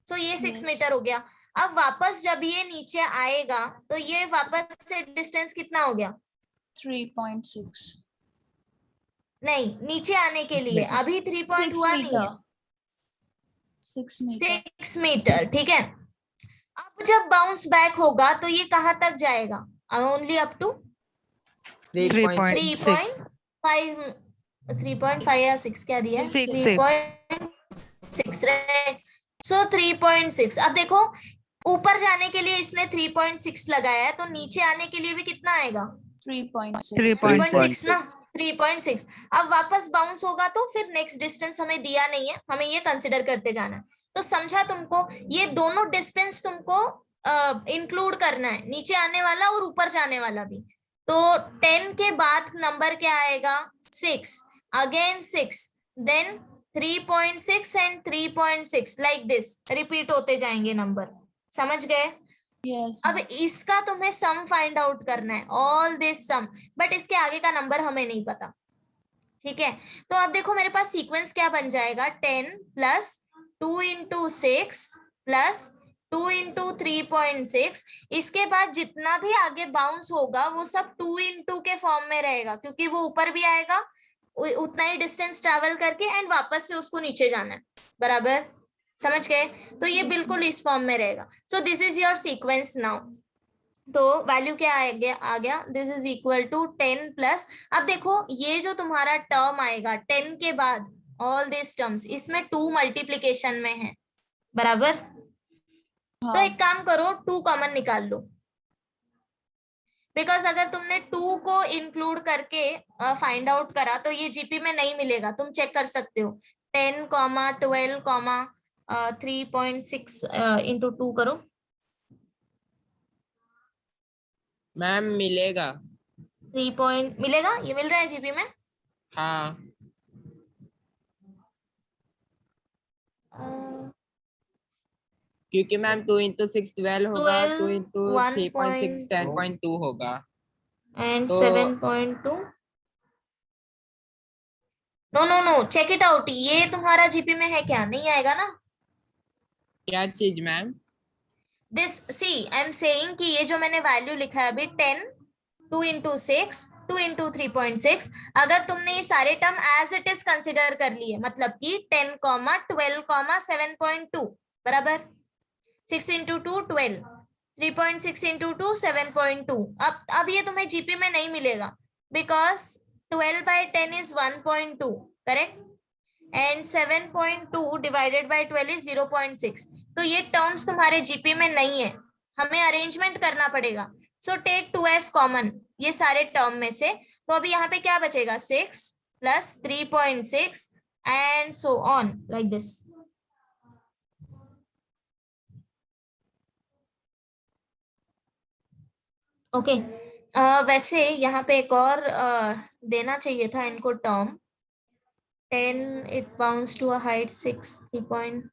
सो ये 6 मीटर हो गया. अब वापस जब ये नीचे आएगा तो ये वापस से डिस्टेंस कितना हो गया? 3.6. नहीं, नीचे आने के लिए अभी 3 पॉइंट हुआ नहीं है. 6 meter. 6 मीटर, ठीक है? अब जब बाउंस बैक होगा तो ये कहाँ तक जाएगा? Only up to 3.5. 3.5 या 6 क्या दिया? 3.6, राइट? सो 3.6. अब देखो, ऊपर जाने के लिए इसने 3.6 लगाया है, तो नीचे आने के लिए भी कितना आएगा? 3.6. 3.6 ना, 3.6. अब वापस बाउंस होगा तो फिर नेक्स्ट डिस्टेंस हमें दिया नहीं है, हमें ये कंसिडर करते जाना है. तो समझा तुमको? ये दोनों डिस्टेंस तुमको इंक्लूड करना है, नीचे आने वाला और ऊपर जाने वाला भी. तो 10 के बाद नंबर क्या आएगा? 6, again 6, then 3.6 and 3.6, like this repeat होते जाएंगे नंबर. समझ गए? Yes. अब इसका तुम्हें सम फाइंड आउट करना है, ऑल दिस सम, बट इसके आगे का नंबर हमें नहीं पता. ठीक है, तो अब देखो मेरे पास सीक्वेंस क्या बन जाएगा? 10 प्लस 2 इंटू 6 प्लस 2 इंटू 3.6. इसके बाद जितना भी आगे बाउंस होगा वो सब 2 इंटू के फॉर्म में रहेगा, क्योंकि वो ऊपर भी आएगा उतना ही डिस्टेंस ट्रैवल करके एंड वापस से उसको नीचे जाना है, बराबर. समझ गए? तो ये बिल्कुल इस फॉर्म में रहेगा. So this is your sequence now. तो वैल्यू क्या आ गया this is equal to 10 plus, अब देखो ये जो तुम्हारा टर्म आएगा 10 के बाद ऑल दिस टर्म्स, इसमें 2 मल्टीप्लीकेशन में है, बराबर। तो हाँ एक काम करो 2 कॉमन निकाल लो, बिकॉज अगर तुमने 2 को इंक्लूड करके फाइंड आउट करा तो ये जीपी में नहीं मिलेगा, तुम चेक कर सकते हो। 10 कॉमा 12 कॉमा 3.6 इंटू 2 करो। मैम मिलेगा। 3 पॉइंट मिलेगा, ये मिल रहा है जीपी में। हाँ क्योंकि मैम 2 इंटू 6 12 होगा, 2 इंटू 3.6 10.2 होगा, एंड तो 7.2। No no no, check it out, ये तुम्हारा जीपी में है क्या, नहीं आएगा ना। क्या चीज ma'am? This see I am saying कि ये जो मैंने वैल्यू लिखा है अभी 10, 2 इंटू 6, 2 इंटू 3.6, अगर तुमने ये सारे term as it is consider कर लिए, मतलब कि 10 कॉमा 12 कॉमा 7.2 बराबर, 6 इंटू 2 12, 3.6 इंटू 2 7.2। अब ये तुम्हें जीपी में नहीं मिलेगा, because 12 by 10 is 1.2, correct, and 7.2 divided by 12 is 0.6। तो ये टर्म्स तुम्हारे जीपी में नहीं है, हमें अरेंजमेंट करना पड़ेगा। सो टेक 2s कॉमन ये सारे टर्म में से, तो अभी यहाँ पे क्या बचेगा 6 plus 3.6 and so on like this. Okay वैसे यहाँ पे एक और देना चाहिए था इनको term, 10 it bounds to a height 6 3 point,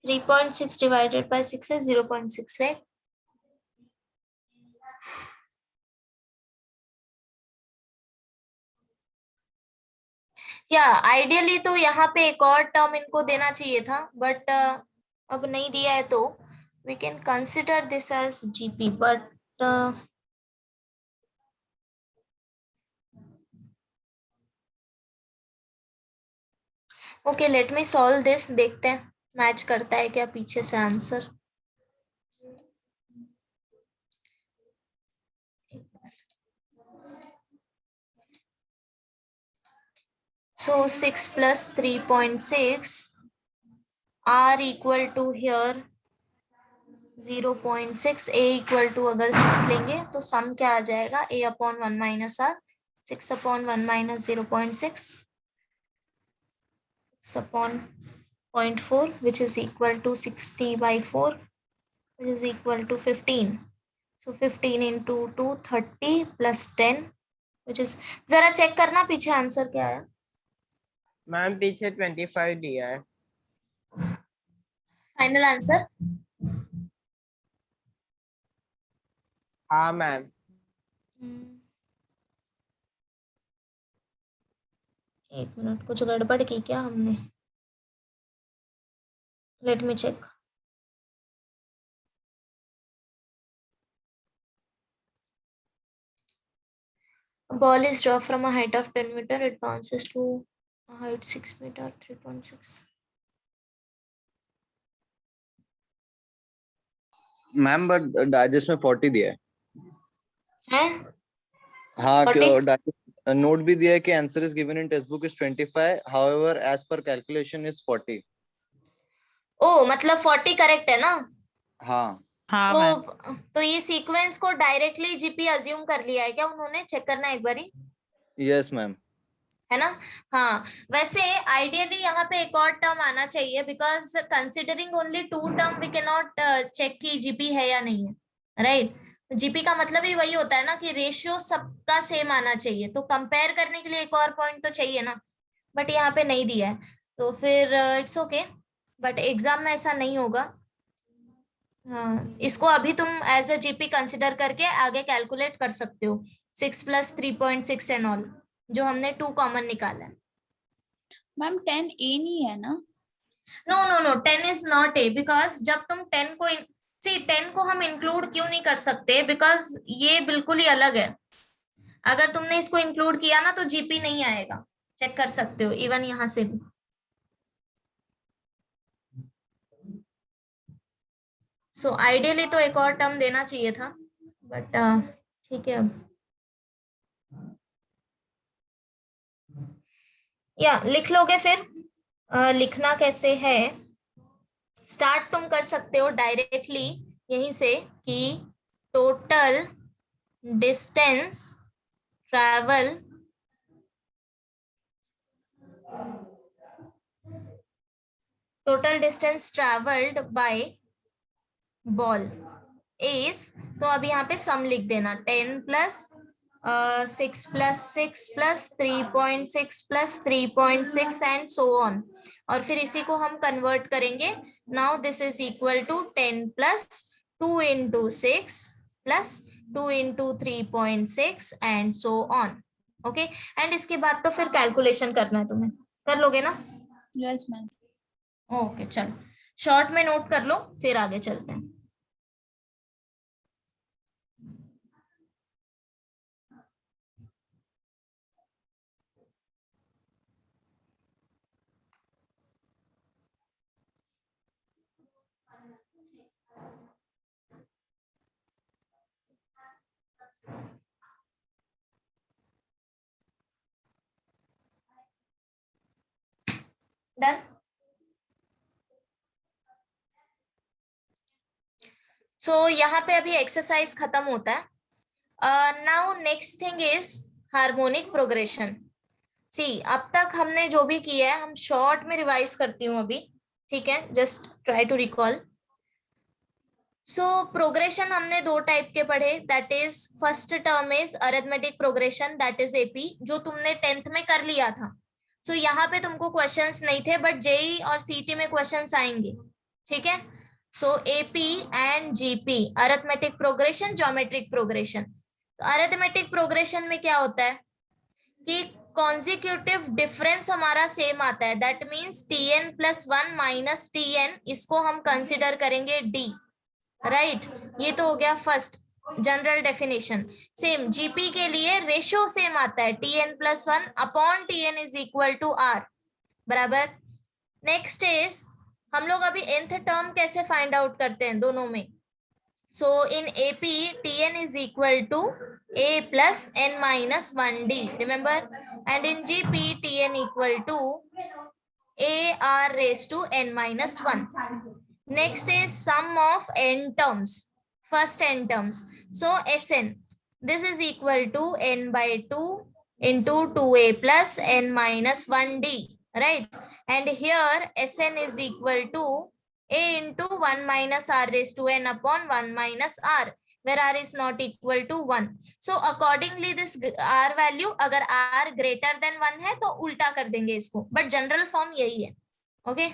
.6 divided by 6 is 0.6, right? या आइडियली तो यहाँ पे एक और टर्म इनको देना चाहिए था, बट अब नहीं दिया है, तो we can consider this as GP, but okay, let me solve this, देखते हैं मैच करता है क्या पीछे से answer. So 6 plus 3.6 are equal to here 0.6, a equal to अगर 6 लेंगे तो सम क्या आ जाएगा, a upon 1 minus r, 6 upon 1 minus 0.6, 6 upon 0.4 which is equal to 60 by 4 which is equal to 15. So 15 into 2 30 plus 10 which is, जरा check करना पीछे answer क्या है। मैम पीछे 25 दिया है। Final answer? हाँ मैम। एक मिनट, कुछ गड़बड़ की क्या हमने, let me check. A ball is dropped from a height of 10 meter, it bounces to a height 6 meter 3.6. Ma'am but digest में 40 दिया है। हैं? हाँ 40? नोट भी दिया है कि answer is given in text book is 25, however as per calculation is 40। ओ मतलब 40 करेक्ट है ना? हाँ हाँ तो ये सीक्वेंस को डायरेक्टली जीपी अज्यूम कर लिया है क्या उन्होंने, चेक करना एक बारी, यस मैम। है ना? हाँ वैसे आइडियली यहाँ पे एक और टर्म आना चाहिए, because considering only 2 term we can not check की जीपी है या नहीं है, राइट? जीपी का मतलब ही वही होता है ना कि रेशियो सबका सेम आना चाहिए, तो कंपेयर करने के लिए एक और पॉइंट तो चाहिए ना, बट यहाँ पे नहीं दिया है, तो फिर इट्स ओके, बट एग्जाम में ऐसा नहीं होगा। हाँ, इसको अभी तुम एज अ जीपी कंसिडर करके आगे कैलकुलेट कर सकते हो, 6 + 3.6 एंड ऑल, जो हमने 2 कॉमन निकाला है। मैम 10 ए नहीं है ना? No no no, 10 is not A, because जब तुम 10 को 10 को हम इंक्लूड क्यों नहीं कर सकते, बिकॉज ये बिल्कुल ही अलग है। अगर तुमने इसको इंक्लूड किया ना तो जीपी नहीं आएगा, चेक कर सकते हो इवन यहां से भी। सो आइडियली तो एक और टर्म देना चाहिए था, बट ठीक है। अब या लिख लोगे फिर? लिखना कैसे है, स्टार्ट तुम कर सकते हो डायरेक्टली यहीं से कि total distance travel travelled by ball is, तो अब यहाँ पे सम लिख देना, 10 + 6 + 6 + 3.6 + 3.6 एंड सो ऑन, और फिर इसी को हम कन्वर्ट करेंगे। Now this is equal to 10 + 2 × 6 + 2 × 3.6 and so on. Okay, and इसके बाद तो फिर कैलकुलेशन करना है तुम्हें, कर लोगे ना? Yes ma'am. ओके चलो, शॉर्ट में नोट कर लो, फिर आगे चलते हैं। डन। सो यहाँ पे अभी एक्सरसाइज खत्म होता है। Now next thing is harmonic progression. See, अब तक हमने जो भी किया है, हम शॉर्ट में रिवाइज करती हूँ अभी, ठीक है? Just try to recall. So progression हमने 2 टाइप के पढ़े, that is first term is arithmetic progression, that is AP, जो तुमने 10th में कर लिया था। सो यहाँ पे तुमको क्वेश्चंस नहीं थे, बट जेई और सीटी में क्वेश्चंस आएंगे, ठीक है? So AP and GP, arithmetic progression, geometric progression. तो अरिथमेटिक प्रोग्रेशन में क्या होता है कि कॉन्जिक्यूटिव डिफरेंस हमारा सेम आता है, दैट मीन्स tn + 1 - tn, इसको हम कंसिडर करेंगे d, राइट? ये तो हो गया first general definition. Same GP के लिए रेशियो सेम आता है, tn + 1/tn = r, बराबर। नेक्स्ट इज, हम लोग अभी nth टर्म कैसे फाइंड आउट करते हैं दोनों में? सो इन AP tn = a + n - 1d, remember, and in GP tn = ar⁻n - 1. Next is sum of n terms, first n terms. So Sn, this is equal to n/2 into 2a plus n minus 1d, right? And here Sn is equal to a into 1 minus r raised to n upon 1 minus r, where r is not equal to 1. So accordingly this r value, अगर r greater than 1 है तो उल्टा कर देंगे इसको, but general form यही है। Okay,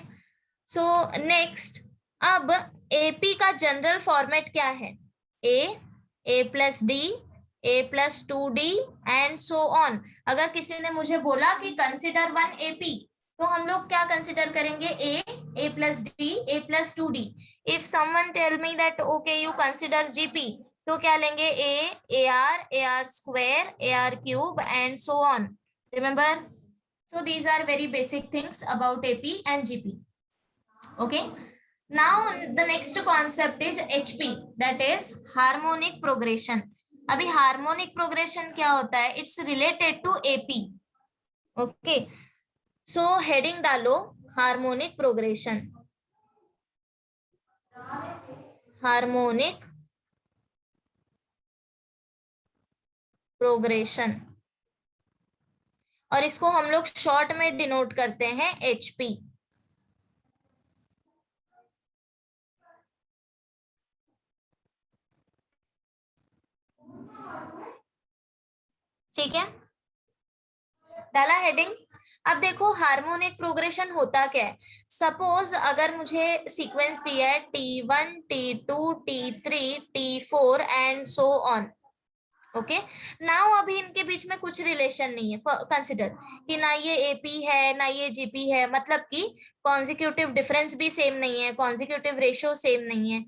so next, अब AP का जनरल फॉर्मेट क्या है? a + d, a + 2d and so on. अगर किसी ने मुझे बोला कि कंसिडर 1 AP, तो हम लोग क्या कंसिडर करेंगे? a + d, a + 2d. If someone tell me that okay you consider GP, तो क्या लेंगे? ar² ar³ and so on, remember? So these are very basic things about AP and GP. Okay, now the next concept is HP, that is harmonic progression. अभी harmonic progression क्या होता है? It's related to AP. Okay, so heading डालो harmonic progression, harmonic progression, और इसको हम लोग short में डिनोट करते हैं HP. ठीक है, डाला हेडिंग? अब देखो हार्मोनिक प्रोग्रेशन होता क्या है। सपोज अगर मुझे सीक्वेंस दिया है T1, T2, T3, T4 and so on. Okay, now अभी इनके बीच में कुछ रिलेशन नहीं है। कंसिडर कि ना ये एपी है ना ये जीपी है, मतलब कि कॉन्जिक्यूटिव डिफरेंस भी सेम नहीं है, कॉन्जिक्यूटिव रेशियो सेम नहीं है।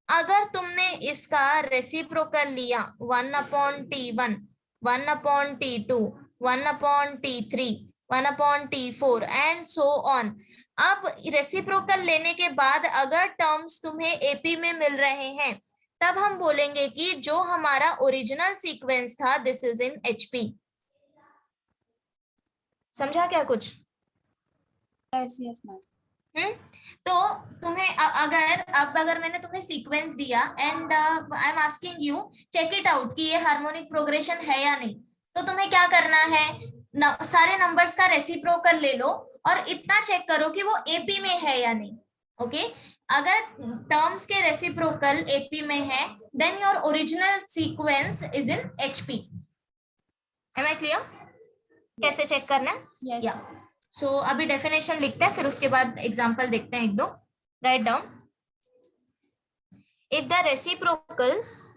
अगर तुमने इसका रेसिप्रोकल लिया 1/T1, 1/T2, 1/T3, 1/T4 and so on. अब रेसिप्रोकल लेने के बाद अगर टर्म्स तुम्हें एपी में मिल रहे हैं, तब हम बोलेंगे कि जो हमारा ओरिजिनल सीक्वेंस था दिस इज इन एचपी। समझा क्या कुछ? Yes yes ma'am. तो तुम्हें अगर मैंने तुम्हें सीक्वेंस दिया and I am asking you check it out कि ये हार्मोनिक प्रोग्रेशन है या नहीं, तो तुम्हें क्या करना है, सारे नंबर्स का रेसिप्रोकल ले लो और इतना चेक करो कि वो एपी में है या नहीं। ओके, अगर टर्म्स के रेसिप्रोकल एपी में है then your original sequence is in HP. Am I clear? कैसे चेक करना है? यस या सो अभी डेफिनेशन लिखते हैं, फिर उसके बाद एग्जांपल देखते हैं एक दो। Write down, if the reciprocals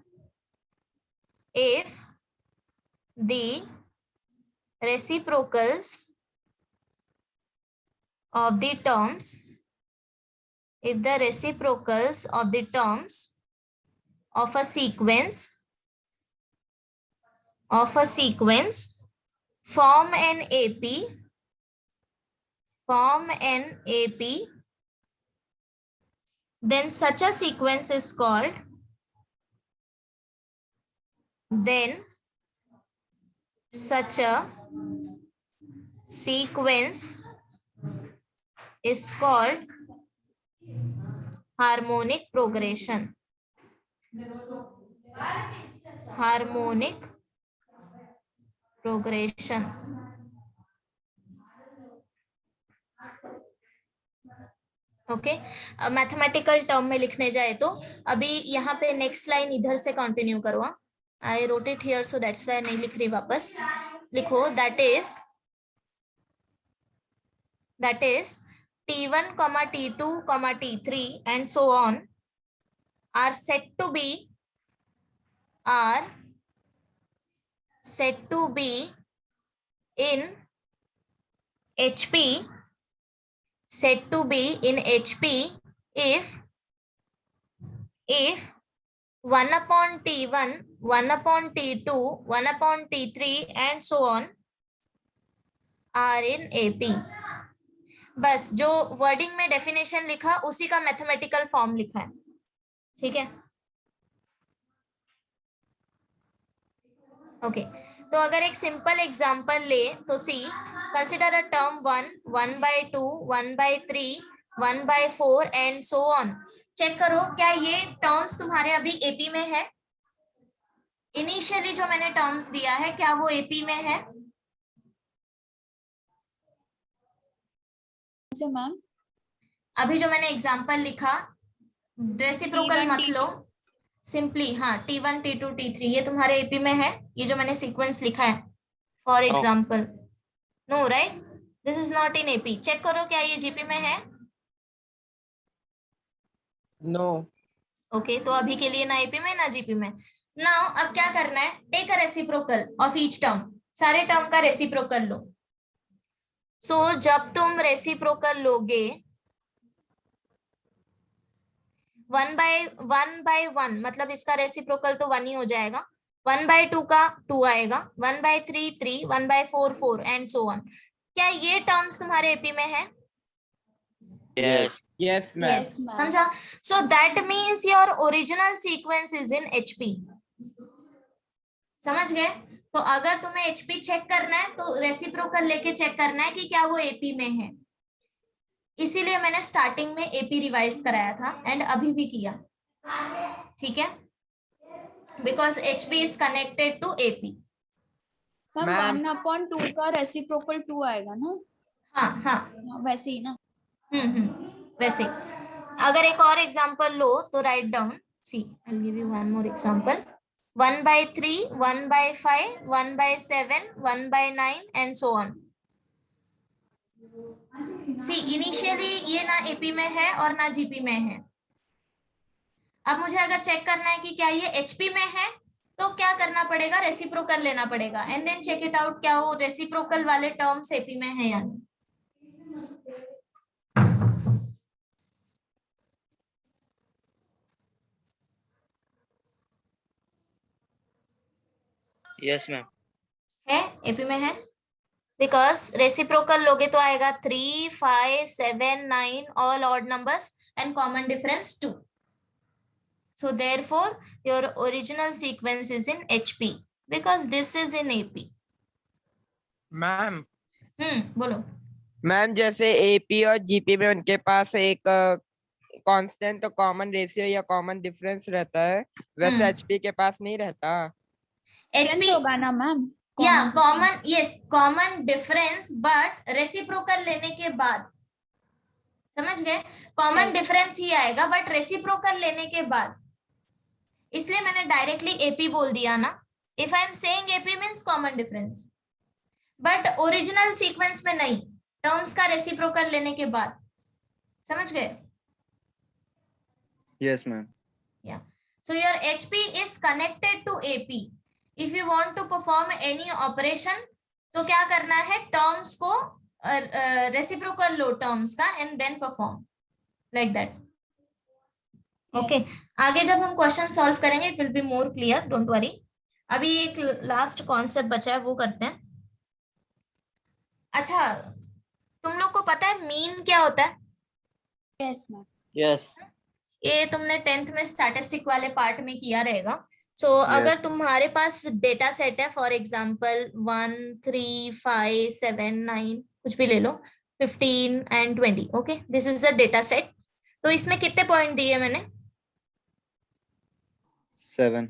of the terms of a sequence form an AP, then such a sequence is called harmonic progression. Okay, mathematical term में लिखने जाए तो अभी यहाँ पे नेक्स्ट लाइन इधर से कंटिन्यू करो। I wrote it here so that's why नहीं लिख रही वापस। लिखो that is T1, T2, T3 and so on are said to be in HP, if 1/T1, 1/T2, 1/T3 and so on are in AP। बस जो wording में definition लिखा उसी का मैथमेटिकल फॉर्म लिखा है। ठीक है, ओके। तो अगर एक सिंपल एग्जांपल ले तो see, consider a term 1, 1/2, 1/3, 1/4 and so on. Check करो क्या ये टर्म्स तुम्हारे अभी एपी में है? इनिशियली जो मैंने टर्म्स दिया है क्या वो एपी में है? मैम अभी जो मैंने एग्जांपल लिखा रेसिप्रोकल मत लो, सिंपली हाँ T1, T2, T3 ये तुम्हारे एपी में है? ये जो मैंने सीक्वेंस लिखा है for example, no right, this is not in AP. Check करो क्या ये जीपी में है? नो। ओके, तो अभी के लिए ना एपी में ना जीपी में। नाउ अब क्या करना है, take a reciprocal of each term, सारे टर्म का रेसिप्रोकल लो। सो जब तुम रेसिप्रोकल लोगे 1/1 मतलब इसका रेसिप्रोकल तो 1 ही हो जाएगा, 1/2 का 2 आएगा, 1/3 3, 1/4 4 एंड सो ऑन। क्या ये टर्म्स तुम्हारे एपी में है? Yes ma'am। Yes, समझा? So that means your original sequence is in HP। समझ गए? तो अगर तुम्हें HP चेक करना है तो रेसिप्रोकल लेके चेक करना है कि क्या वो एपी में है। इसीलिए मैंने स्टार्टिंग में एपी रिवाइज कराया था एंड अभी भी किया। ठीक है, because HP is connected to AP. Ma'am 1/2 का रेसिप्रोकल 2 आएगा ना? हाँ वैसे ही ना। वैसे। अगर एक और एग्जांपल लो तो write down, see I will give you one more example. 1/3, 1/5, 1/7, 1/9 and so on. See initially ये ना एपी में है और ना जीपी में है। अब मुझे अगर चेक करना है कि क्या ये एचपी में है, तो क्या करना पड़ेगा, रेसिप्रोकल लेना पड़ेगा and then check it out क्या वो रेसिप्रोकल वाले टर्म्स एपी में है या नहीं। Yes ma'am. है एपी में है, बिकॉज रेसिप्रोकल लोगे तो आएगा 3, 5, 7, 9 all odd numbers and common difference 2. So therefore your original sequence is in HP because this is in AP. Ma'am बोलो। मैम जैसे एपी और जीपी में उनके पास एक कांस्टेंट तो कॉमन रेशियो या कॉमन डिफरेंस रहता है, वैसे एचपी के पास नहीं रहता। HP होगा ना मैम? या common, yes common difference, but reciprocal लेने के बाद, समझ गए, कॉमन डिफरेंस ही आएगा बट रेसिप्रोकल लेने के बाद, इसलिए मैंने डायरेक्टली एपी बोल दिया ना। If I am saying AP means common difference, but original sequence में नहीं, टर्म्स का रेसिप्रोकल लेने के बाद, समझ गए? Yes ma'am. Yeah. So your HP is connected to AP. If you want to perform any operation, तो क्या करना है, टर्म्स को रेसिप्रोकल लो टर्म्स का and then perform like that. Okay, आगे जब हम क्वेश्चन सॉल्व करेंगे it will be more clear, don't worry. अभी एक लास्ट कॉन्सेप्ट बचा है वो करते हैं। अच्छा, तुम लोग को पता है मीन क्या होता है? Yes ma'am. Yes. ये तुमने 10th में स्टैटिस्टिक वाले पार्ट में किया रहेगा। सो Yes. अगर तुम्हारे पास डेटा सेट है, फॉर एग्जांपल 1, 3, 5, 7, 9 कुछ भी ले लो, 15 and 20, okay, this is a data set. तो इसमें कितने पॉइंट दिए मैंने? 7.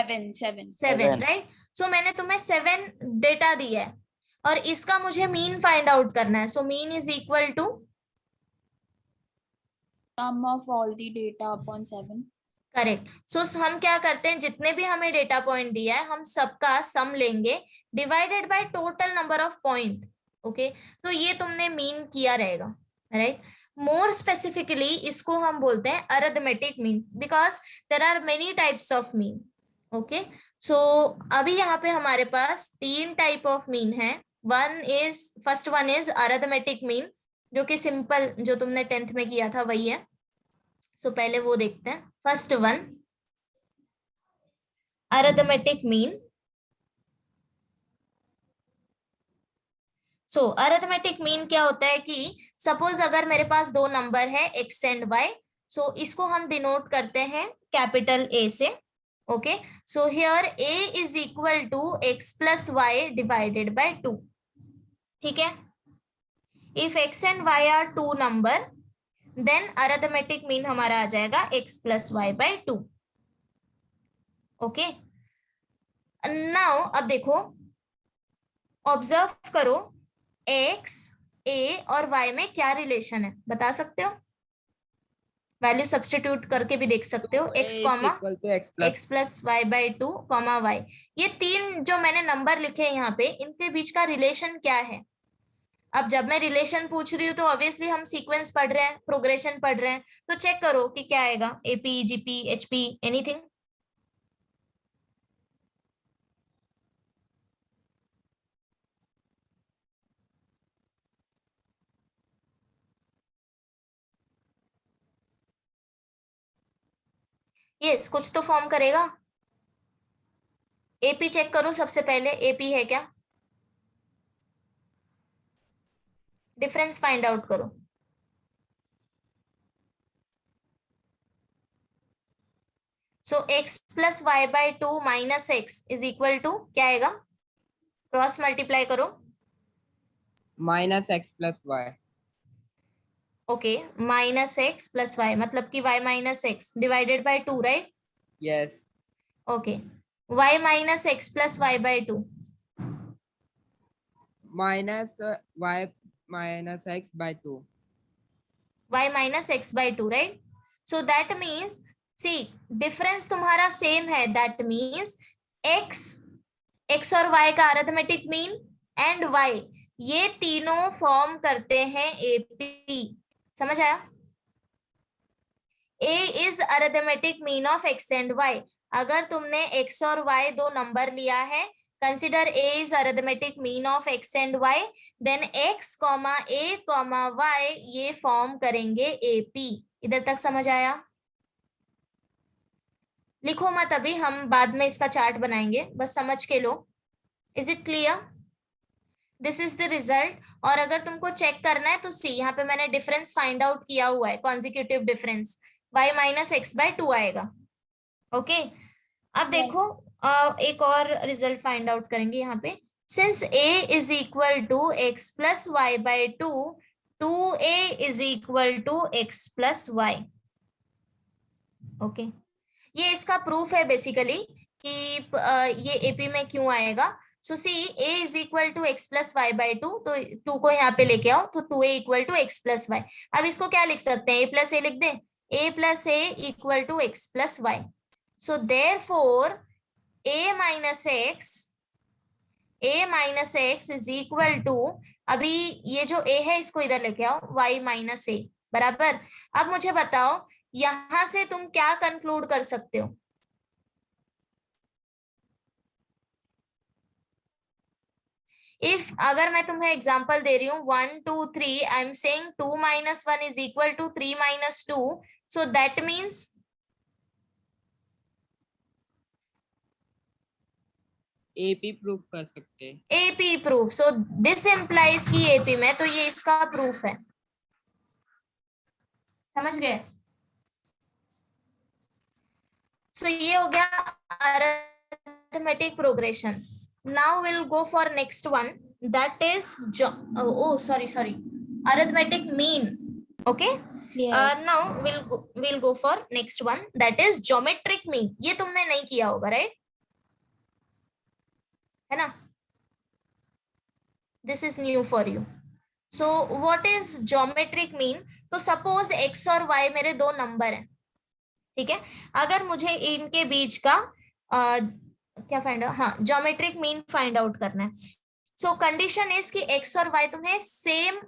7, राइट। सो मैंने तुम्हें 7 डेटा दिया है और इसका मुझे मीन फाइंड आउट करना है। So mean is equal to sum of all the data upon 7. Correct. So हम क्या करते हैं, जितने भी हमें डेटा पॉइंट दिया है हम सबका सम लेंगे divided by total number of point. Okay, तो ये तुमने मीन किया रहेगा, राइट। मोर स्पेसिफिकली इसको हम बोलते हैं arithmetic mean, because there are many types of mean. Okay, so अभी यहाँ पे हमारे पास 3 टाइप ऑफ मीन है। First one is arithmetic mean, जो कि सिंपल जो तुमने 10th में किया था वही है। सो पहले वो देखते हैं। First one, arithmetic mean. So arithmetic mean क्या होता है कि सपोज अगर मेरे पास 2 नंबर है x एंड y, सो इसको हम डिनोट करते हैं कैपिटल A से। Okay, so here a is equal to x plus y divided by 2। ठीक है, if x and y are 2 number, then arithmetic mean हमारा आ जाएगा x plus y by 2। Okay, now अब देखो, ऑब्जर्व करो x, a और y में क्या रिलेशन है, बता सकते हो? वैल्यू सब्स्टिट्यूट करके भी देख सकते हो, x comma x plus y by 2 comma y। ये 3 जो मैंने नंबर लिखे हैं यहाँ पे, इनके बीच का रिलेशन क्या है? अब जब मैं रिलेशन पूछ रही हूँ तो ऑब्वियसली हम सीक्वेंस पढ़ रहे हैं, प्रोग्रेशन पढ़ रहे हैं, तो चेक करो कि क्या आएगा, AP, GP, HP, anything? Yes, कुछ तो फॉर्म करेगा। एपी चेक करो सबसे पहले, एपी है क्या, डिफरेंस फाइंड आउट करो। So x plus y by 2 minus x is equal to क्या आएगा, क्रॉस मल्टीप्लाई करो। Minus x plus y. Okay, minus x plus y मतलब कि y minus x divided by 2, right? Yes. Okay, y minus x plus y by 2, minus y minus x by 2, y minus x by 2, right? So that means, see difference तुम्हारा same है, that means x और y का arithmetic mean and y ये तीनों form करते हैं AP. समझ आया? A is arithmetic mean of x and y. अगर तुमने एक्स और वाई दो नंबर लिया है, consider A is arithmetic mean of x and y, then x comma A comma y ये फॉर्म करेंगे एपी। इधर तक समझ आया? लिखो मत अभी, हम बाद में इसका चार्ट बनाएंगे, बस समझ के लो। Is it clear? This is the result. और अगर तुमको चेक करना है तो सी, यहाँ पे मैंने डिफरेंस फाइंड आउट किया हुआ है, consecutive difference y minus x by 2 आएगा। ओके अब देखो एक और रिजल्ट फाइंड आउट करेंगे यहाँ पे। Since a is equal to x plus y by 2, 2a is equal to x plus y. Okay ये इसका प्रूफ है बेसिकली कि ये एपी में क्यों आएगा। So see a is equal to x plus y by 2, तो 2 को यहाँ पे लेके आओ तो 2a equal to x plus y. अब इसको क्या लिख सकते हैं, a प्लस ए लिख दें, a plus a equal to x plus y. So therefore a minus x is equal to, अभी ये जो a है इसको इधर लेके आओ, y माइनस ए बराबर। अब मुझे बताओ यहां से तुम क्या कंक्लूड कर सकते हो? इफ अगर मैं तुम्हें एग्जांपल दे रही हूँ 1 2 3, I am saying 2 minus 1 is equal to 3 minus 2, so that means AP proof कर सकते हैं। AP proof. So this implies की एपी में, तो ये इसका प्रूफ है। समझ गए? सो ये हो गया arithmetic progression. Now we'll go for next one, that is sorry, arithmetic mean. Okay, now we'll go for next one, that is geometric mean. ये तुमने नहीं किया होगा, right? है ना? This is new for you. So what is geometric mean? तो suppose x और y मेरे दो नंबर हैं, ठीक है? अगर मुझे इनके बीच का क्या फाइंड आउट, हाँ ज्योमेट्रिक मीन फाइंड आउट करना है। सो कंडीशन इज कि एक्स और वाई तुम्हें सेम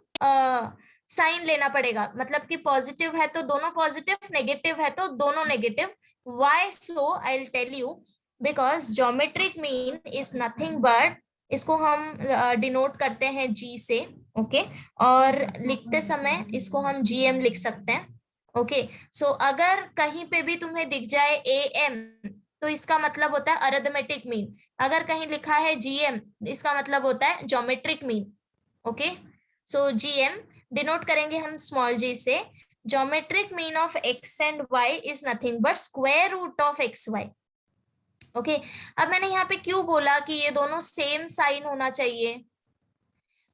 साइन लेना पड़ेगा, मतलब कि पॉजिटिव है तो दोनों पॉजिटिव, नेगेटिव है तो दोनों negative. Why so? I will tell you, because geometric mean is nothing but, इसको हम डिनोट करते हैं जी से, ओके और लिखते समय इसको हम जीएम लिख सकते हैं। ओके सो अगर कहीं पे भी तुम्हें दिख जाए एएम तो इसका मतलब होता है अरिथमेटिक मीन, अगर कहीं लिखा है जीएम इसका मतलब होता है geometric mean. Okay so GM denote करेंगे हम स्मॉल जी से। Geometric mean of x and y is nothing but square root of x y. Okay अब मैंने यहाँ पे क्यों बोला कि ये दोनों सेम साइन होना चाहिए,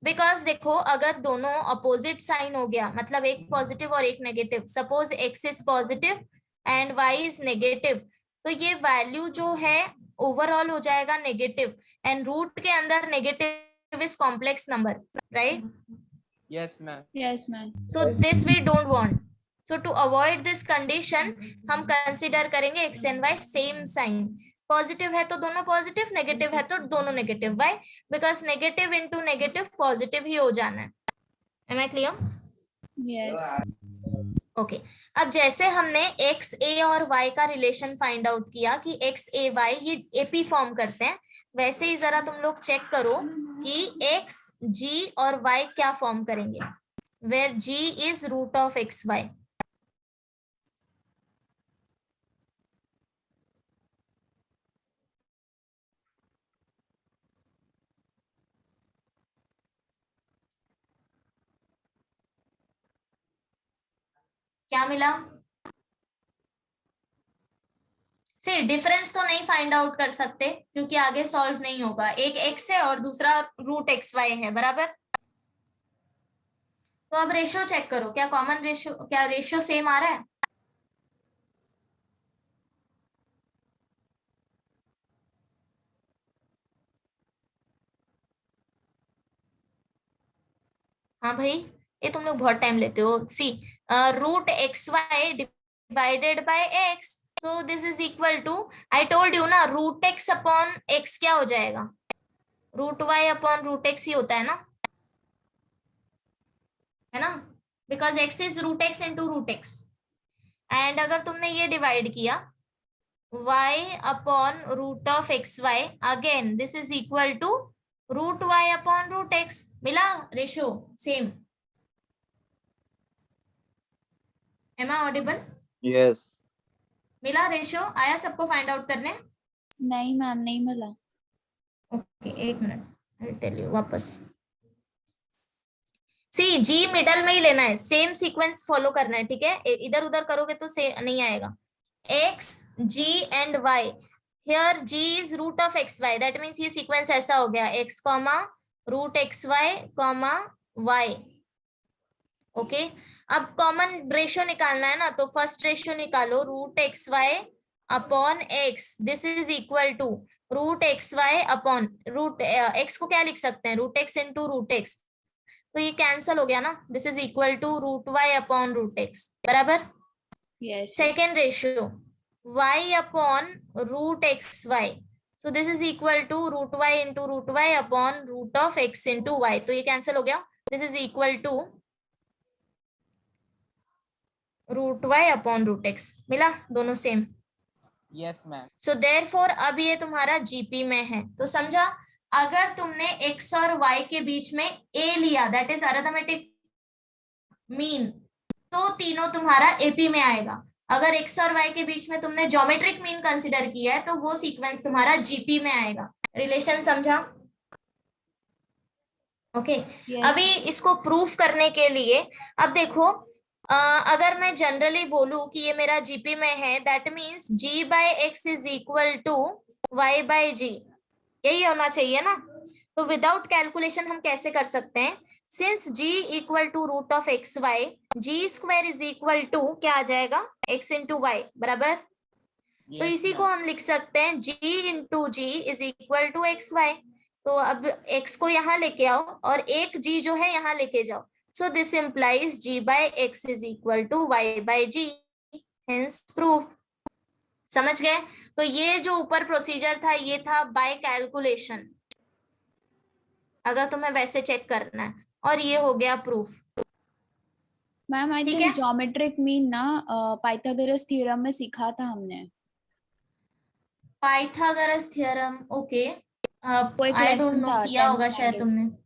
बिकॉज देखो अगर दोनों अपोजिट साइन हो गया, मतलब एक पॉजिटिव और एक negative, suppose x is positive and y is negative, तो ये वैल्यू जो है ओवरऑल हो जाएगा नेगेटिव, एंड रूट के अंदर negative is complex number, right? Yes ma'am. Yes ma'am. So this we don't want. So to avoid this condition हम consider करेंगे x and y same sign. Positive है तो दोनों पॉजिटिव, नेगेटिव है तो दोनों negative. Why? Because negative into negative positive ही हो जाना है। Am I clear? Yes. Okay अब जैसे हमने एक्स ए और वाई का रिलेशन फाइंड आउट किया कि एक्स ए वाई ये एपी फॉर्म करते हैं, वैसे ही जरा तुम लोग चेक करो कि एक्स जी और वाई क्या फॉर्म करेंगे, where g is root of x y. क्या मिला? से डिफरेंस तो नहीं फाइंड आउट कर सकते क्योंकि आगे सॉल्व नहीं होगा, एक एक्स है और दूसरा रूट एक्स वाई है, बराबर? तो अब रेशियो चेक करो, क्या कॉमन रेशियो, क्या रेशियो सेम आ रहा है? हाँ भाई ये तुम लोग बहुत टाइम लेते हो। See root x y divided by x, so this is equal to, I told you ना, रूट एक्स अपॉन एक्स क्या हो जाएगा, root y upon root x ही होता है ना। है ना, because x is root x into root x. And अगर तुमने ये डिवाइड किया y upon root of x y, again this is equal to root y upon root x. मिला ratio same? Am I audible? Yes. मिला ratio? आया सबको find out करने? नहीं मैम, नहीं मिला। ओके एक minute, I will tell you वापस। सी जी मिडल में ही लेना है, सेम सीक्वेंस फॉलो करना है, ठीक है? इधर उधर करोगे तो से नहीं आएगा। x g and y, here g is root of x y, that means ये सीक्वेंस ऐसा हो गया x comma root x y comma y। Okay, अब कॉमन रेशियो निकालना है ना, तो फर्स्ट रेशियो निकालो, root x y upon x, this is equal to root x y upon root x को क्या लिख सकते हैं, root x into root x, तो ये कैंसल हो गया ना, this is equal to root y upon root x, बराबर? Yes. Second ratio y upon root x y, so this is equal to root y into root y upon root of x into y, तो ये cancel हो गया, this is equal to root y upon root x. मिला? दोनों same? Yes ma'am. So therefore अब ये तुम्हारा GP में है, तो समझा? अगर तुमने x और y के बीच में a लिया, दैट इज अरिथमेटिक मीन, तो तीनों तुम्हारा एपी में आएगा। अगर x और y के बीच में तुमने ज्योमेट्रिक मीन कंसिडर किया है, तो वो सीक्वेंस तुम्हारा जीपी में आएगा। रिलेशन समझा? ओके अभी इसको प्रूफ करने के लिए, अब देखो अगर मैं जनरली बोलूं कि ये मेरा जीपी में है, that means g by x is equal to y by g, यही होना चाहिए ना? तो विदाउट कैलकुलेशन हम कैसे कर सकते हैं, since g equal to root of x y, g square is equal to क्या आ जाएगा, x इंटू वाई, बराबर? तो इसी को हम लिख सकते हैं g into g is equal to x y. तो अब x को यहाँ लेके आओ और एक g जो है यहाँ लेके जाओ, so this implies g by x is equal to y by g, hence proof. समझ गए? तो ये जो ऊपर प्रोसीजर था ये था बाय कैलकुलेशन, अगर तुम्हें वैसे चेक करना है, और ये हो गया प्रूफ। मैम आई ठीक थिंक है? ज्योमेट्रिक मीन ना पाइथागोरस थ्योरम में सीखा था हमने। पाइथागोरस थ्योरम, ओके, वो एक आई डोंट लेसन नो, था किया 10th होगा शायद स्टैंडर्ड। तुमने।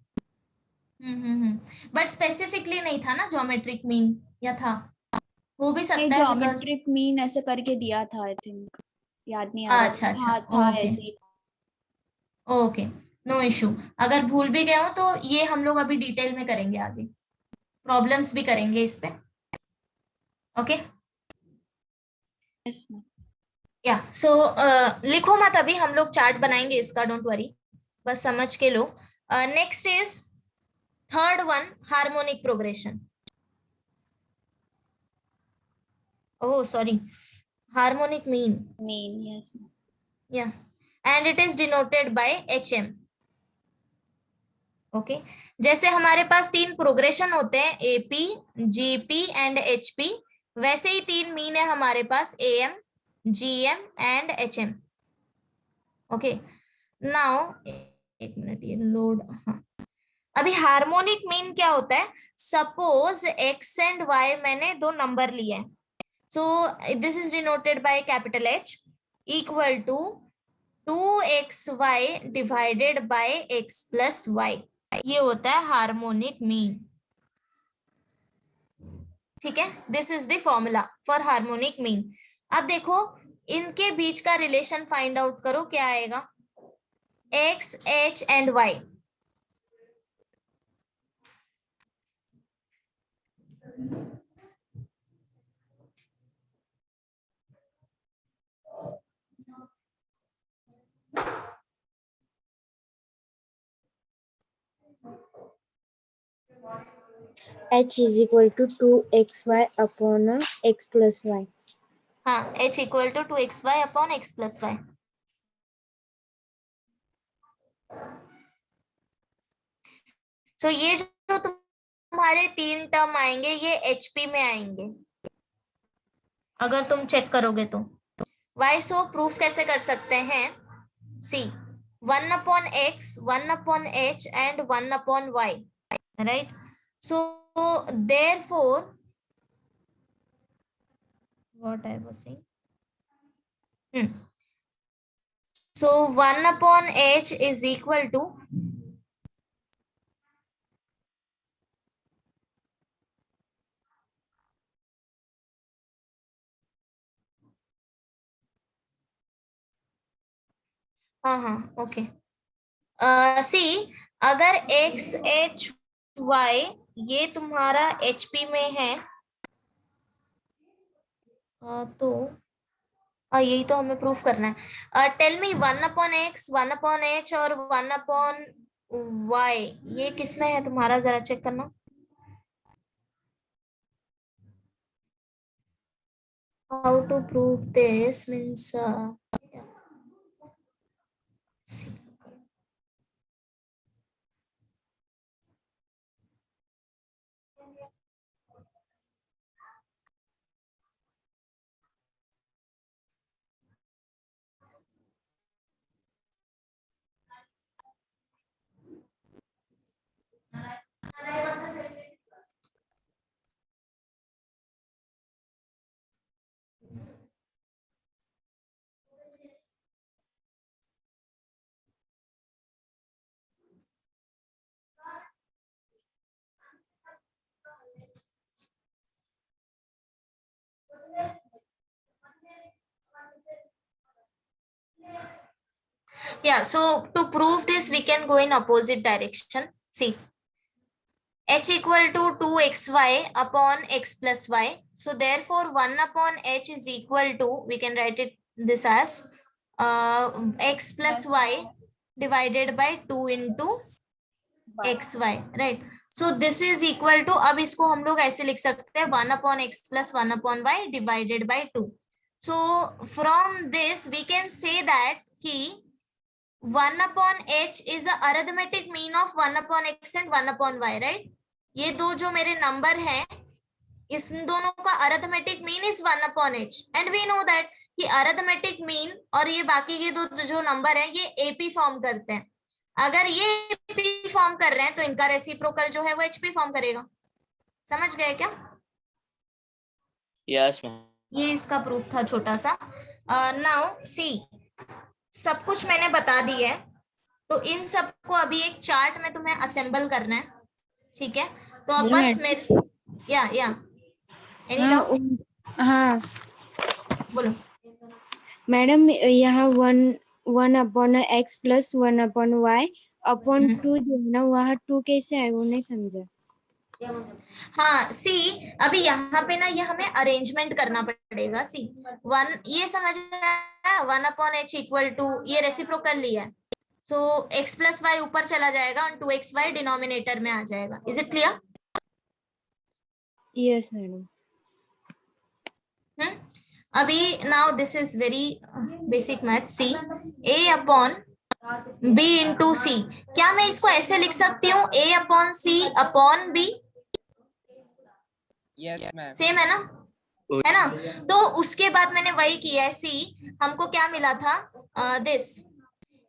बट स्पेसिफिकली नहीं था ना ज्योमेट्रिक मीन, या था? हो भी नहीं, सकता है बिकॉज, ज्योमेट्रिक मीन ऐसे करके दिया था आई थिंक, याद नहीं आ रहा, अच्छा अच्छा, था ओके ऐसे ही। Okay, no issue. अगर भूल भी गए हो तो ये हम लोग अभी डिटेल में करेंगे, आगे प्रॉब्लम्स भी करेंगे इस पे। Okay yes ma'am. या सो लिखो मत, अभी हम लोग चार्ट बनाएंगे इसका, डोंट वरी, बस समझ के लो। Next is third one, harmonic progression. Oh sorry, harmonic mean, mean, yes ma'am. yeah, and it is denoted by hm। Okay जैसे हमारे पास तीन प्रोग्रेशन होते हैं, एपी, जीपी एंड एचपी, वैसे ही तीन मीन है हमारे पास, AM, GM and HM. Okay now एक मिनट, ये लोड, हाँ, अभी हार्मोनिक मीन क्या होता है, सपोज एक्स एंड वाई मैंने दो नंबर लिए हैं, so this is denoted by capital H equal to 2xy divided by x plus y, ये होता है हार्मोनिक मीन। ठीक है, this is the formula for harmonic mean. अब देखो इनके बीच का रिलेशन फाइंड आउट करो, क्या आएगा, x, h and y। h is equal to 2xy upon x plus y. हाँ, h equal to 2xy upon x plus y। सो ये जो तुम्हारे तीन टर्म आएंगे ये एचपी में आएंगे, अगर तुम चेक करोगे तो। वाई सो प्रूफ कैसे कर सकते हैं, see 1 upon x, 1 upon h and 1 upon y, right? So therefore what I was saying, so 1 upon h is equal to हाँ ओके सी अगर x h y ये तुम्हारा HP में है तो यही तो हमें प्रूफ करना है. Tell me 1 upon x 1 upon h और 1 अपॉन y ये किसमें है तुम्हारा, जरा चेक करना. How to prove this means see. Yeah, so to prove this we can go in opposite direction. See, h equal to 2xy upon x plus y. So therefore 1 upon h is equal to, we can write it this as x plus y divided by 2 into xy, right? So this is equal to, अब इसको हम लोग ऐसे लिख सकते हैं 1 upon x plus 1 upon y divided by 2. So from this we can say that कि 1 upon h is a arithmetic mean of 1 upon x and 1 upon y, right? ये दो जो मेरे नंबर हैं इस दोनों का arithmetic mean is 1 upon h and we know that कि अरिथमेटिक मीन और ये बाकी के दो जो नंबर हैं ये एपी फॉर्म करते हैं. अगर ये एपी फॉर्म कर रहे हैं तो इनका रेसिप्रोकल जो है वो एचपी फॉर्म करेगा. समझ गए क्या? Yes ma'am. ये इसका प्रूफ था छोटा सा. नाउ सी, सब कुछ मैंने बता दी है तो इन सबको अभी एक चार्ट में तुम्हें असेंबल करना है, ठीक है? तो अब बस मेरे या एनी डाउट? हाँ बोलो मैडम, यहाँ 1 upon x plus 1 upon y upon 2 जो है ना, वहाँ 2 कैसे आए वो नहीं समझा. हाँ सी, अभी यहाँ पे ना ये हमें अरेंजमेंट करना पड़ेगा. सी 1 ये समझ आया, 1 अपॉन h इक्वल टू ये रेसिप्रोकल लिया है, सो x प्लस वाई ऊपर चला जाएगा और 2xy डिनोमिनेटर में आ जाएगा. Is it clear? Yes madam. अभी now this is very basic math. See a upon b into c, क्या मैं इसको ऐसे लिख सकती हूँ a upon c upon b? Yes ma'am. Same है ना, है ना? तो उसके बाद मैंने वही किया है. सी हमको क्या मिला था, this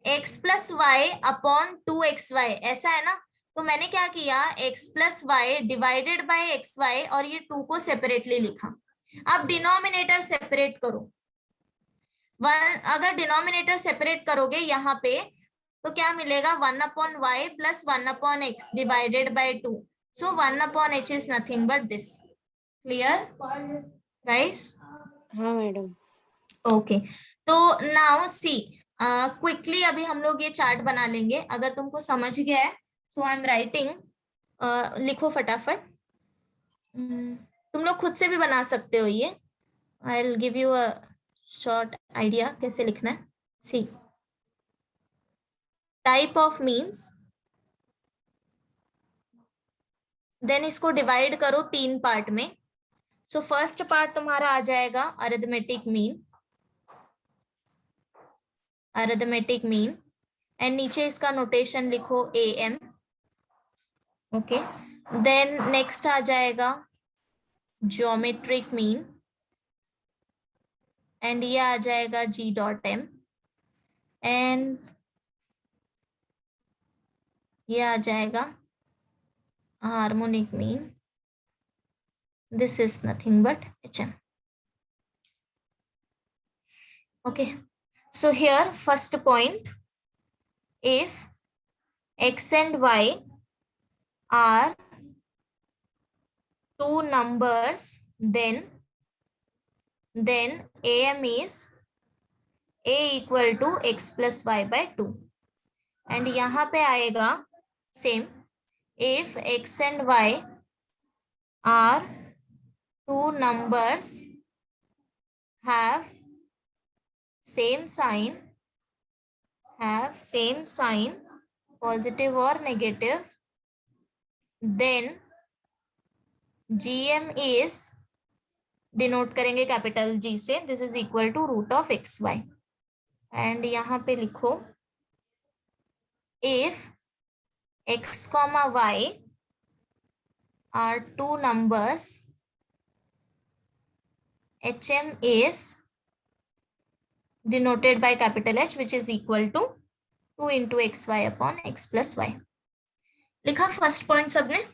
x plus y upon 2xy, ऐसा है ना? तो मैंने क्या किया, x plus y divided by xy और ये 2 को सेपरेटली लिखा. अब डिनोमिनेटर सेपरेट करो. अगर डिनोमिनेटर सेपरेट करोगे यहाँ पे तो क्या मिलेगा, 1 upon y plus 1 upon x divided by 2. So 1 upon h is nothing but this. Clear guys? हाँ मैडम. ओके, तो नाउ सी क्विकली अभी हम लोग ये चार्ट बना लेंगे. अगर तुमको समझ गया है सो आई एम राइटिंग, लिखो फटाफट. तुम लोग खुद से भी बना सकते हो ये. I will give you a short idea कैसे लिखना है. See type of means, then इसको डिवाइड करो 3 पार्ट में. सो फर्स्ट पार्ट तुम्हारा आ जाएगा arithmetic mean, arithmetic mean and नीचे इसका नोटेशन लिखो am. ओके, देन नेक्स्ट आ जाएगा ज्योमेट्रिक मीन एंड ये आ जाएगा g डॉट m एंड ये आ जाएगा harmonic mean this is nothing but HM. Okay, so here first point, if X and Y are two numbers, then AM is A equal to X plus Y by 2. And यहाँ पे आएगा same, if X and Y are two numbers have same sign, positive or negative, then GM is, denote करेंगे capital G से, this is equal to root of XY. And यहाँ पे लिखो if X, Y are two numbers, HM is denoted by capital H, which is equal to 2 into XY upon X plus Y. लिखा first point सबने?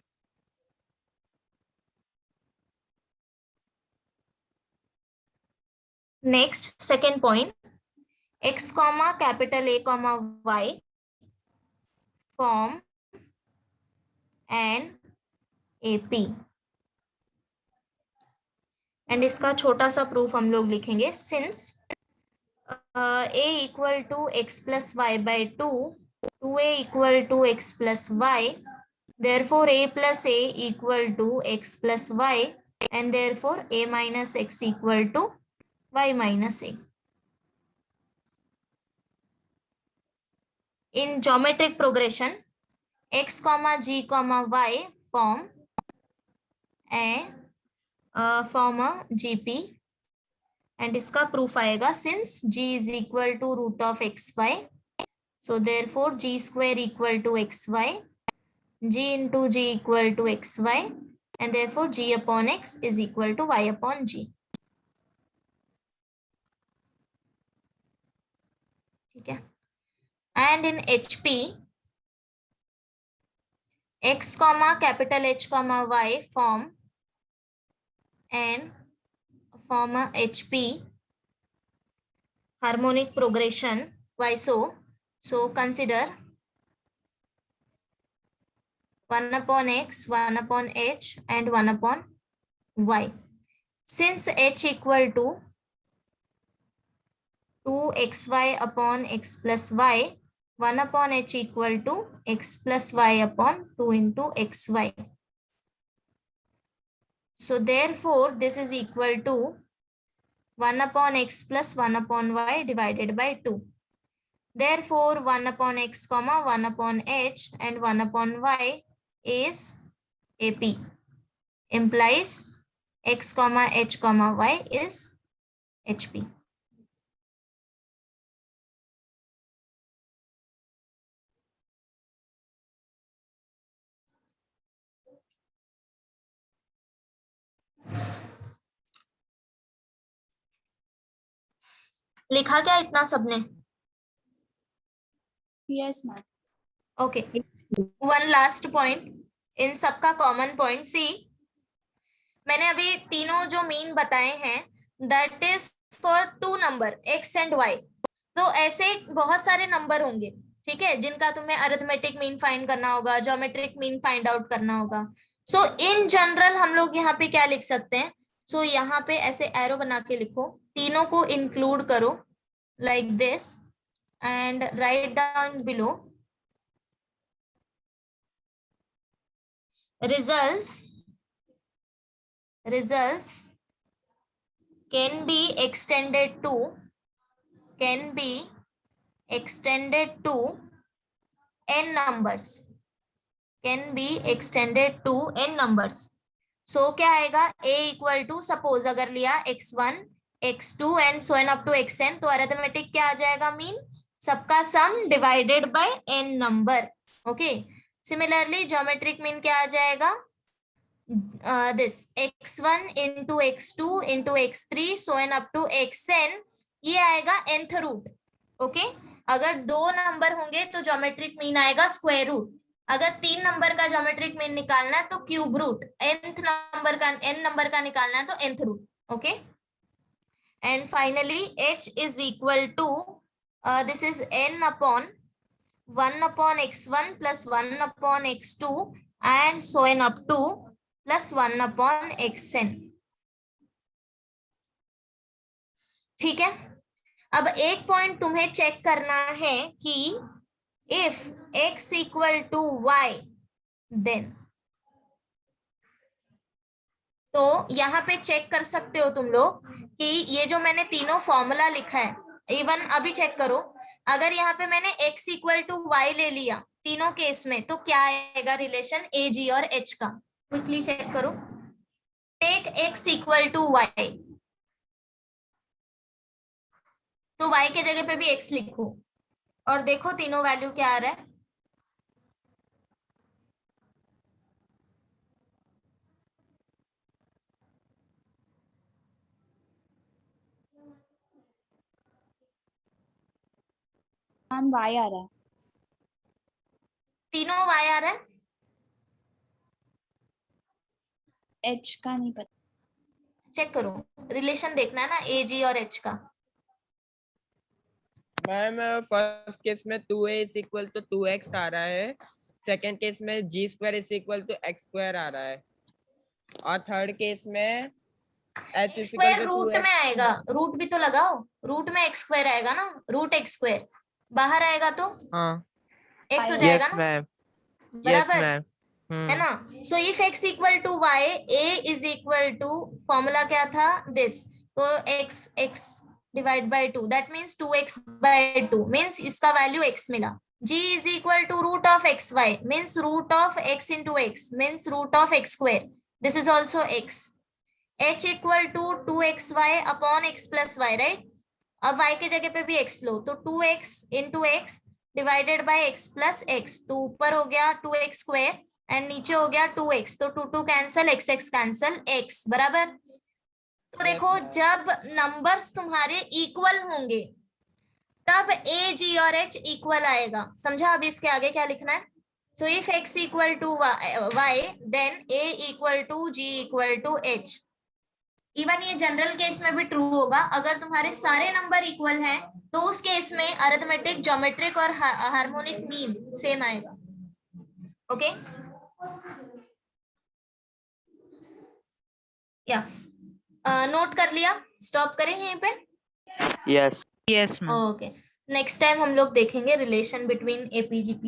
Next, second point, X, capital A, Y form an AP. And इसका छोटा सा proof हम लोग लिखेंगे, since A equal to X plus Y by 2, 2A equal to X plus Y, therefore A plus A equal to X plus Y, and therefore A minus X equal to Y minus A. In geometric progression, X, G, Y form a GP, and इसका proof आएगा since G is equal to root of XY, so therefore G square equal to XY, G into G equal to XY, and therefore G upon X is equal to Y upon G. ठीक है. And in HP, X, capital H, Y form a HP harmonic progression. Why so? So consider 1 upon X, 1 upon H, and 1 upon Y. Since H equal to 2XY upon X plus Y, 1 upon H equal to X plus Y upon 2 into XY. So therefore, this is equal to 1 upon X plus 1 upon Y divided by 2. Therefore, 1 upon X, 1 upon H, and 1 upon Y is AP. Implies X, H, Y is HP. लिखा क्या इतना सबने? Yes ma'am. Okay, one last point, इन सबका common point सी, मैंने अभी तीनों जो मीन बताए हैं that is for two number X and Y. तो ऐसे बहुत सारे नंबर होंगे, ठीक है, जिनका तुम्हें अरिथमेटिक मीन फाइंड करना होगा, ज्योमेट्रिक मीन फाइंड आउट करना होगा. सो इन जनरल हम लोग यहाँ पे क्या लिख सकते हैं? सो यहाँ पे ऐसे एरो बना के लिखो, तीनों को इंक्लूड करो like this and write down below results can be extended to n numbers, so क्या आएगा? A equal to, suppose अगर लिया x1 x2 and so on up to xn, तो अरिथमेटिक क्या आ जाएगा? मीन सबका सम divided by n number. Okay, similarly geometric mean क्या आ जाएगा? This x1 into x2 into x3 so on up to xn, ये आएगा nth रूट. ओके, अगर दो नंबर होंगे तो ज्योमेट्रिक मीन आएगा स्क्वायर रूट. अगर 3 नंबर का ज्योमेट्रिक मीन निकालना है तो क्यूब रूट, nth नंबर का n नंबर का निकालना है तो nth root. Okay, and finally h is equal to this is n upon 1 upon x1 plus 1 upon x2 and so on up to plus 1 upon xn. ठीक है, अब एक point तुम्हें चेक करना है कि if x equal to y then, तो यहाँ पे चेक कर सकते हो तुम लोग कि ये जो मैंने तीनों फॉर्मूला लिखा है, इवन अभी चेक करो, अगर यहाँ पे मैंने x इक्वल टू y ले लिया तीनों केस में, तो क्या आएगा रिलेशन a g और h का. क्विकली चेक करो. Take x equal to y, तो y के जगह पे भी x लिखो और देखो तीनों वैल्यू क्या आ रहा है. मैम y आ रहा है. तीनों y आ रहा है. h का नहीं पता. चेक करो, रिलेशन देखना है ना a g और h का. मैम फर्स्ट केस में 2a is equal to 2x आ रहा है, सेकंड केस में g square is equal to x square आ रहा है, और थर्ड केस में h is square equal to root 2x. में आएगा, रूट भी तो लगाओ, रूट में x स्क्वायर आएगा ना, रूट x स्क्वायर बाहर आएगा तो हाँ x हो Yes, जाएगा यस ना, मैम, यस बराबर मैम. है ना. So if x equal to y, a is equal to, formula क्या था दिस, तो x divide by 2, that means 2x by 2 means इसका वैल्यू x मिला. g is equal to root of xy means root of x into x means root of x square, this is also x. h equal to 2xy upon x plus y, right. अब y के जगह पे भी x लो, तो 2x into x divided by x plus x, तो ऊपर हो गया 2x स्क्वायर एंड नीचे हो गया 2x, तो 2 कैंसल, x कैंसल, x बराबर. तो देखो जब नंबर्स तुम्हारे इक्वल होंगे तब a g और h इक्वल आएगा. समझा अब इसके आगे क्या लिखना है. So if x equal to y then a equal to g equal to h. Even ये जनरल केस में भी ट्रू होगा, अगर तुम्हारे सारे नंबर इक्वल हैं तो उस केस में अरिथमेटिक, ज्योमेट्रिक और हार्मोनिक मीन सेम आएगा. ओके, या नोट कर लिया. स्टॉप करें यहीं पे. Yes. Yes ma'am. Okay, next time हम लोग देखेंगे रिलेशन बिटवीन एपीजीपी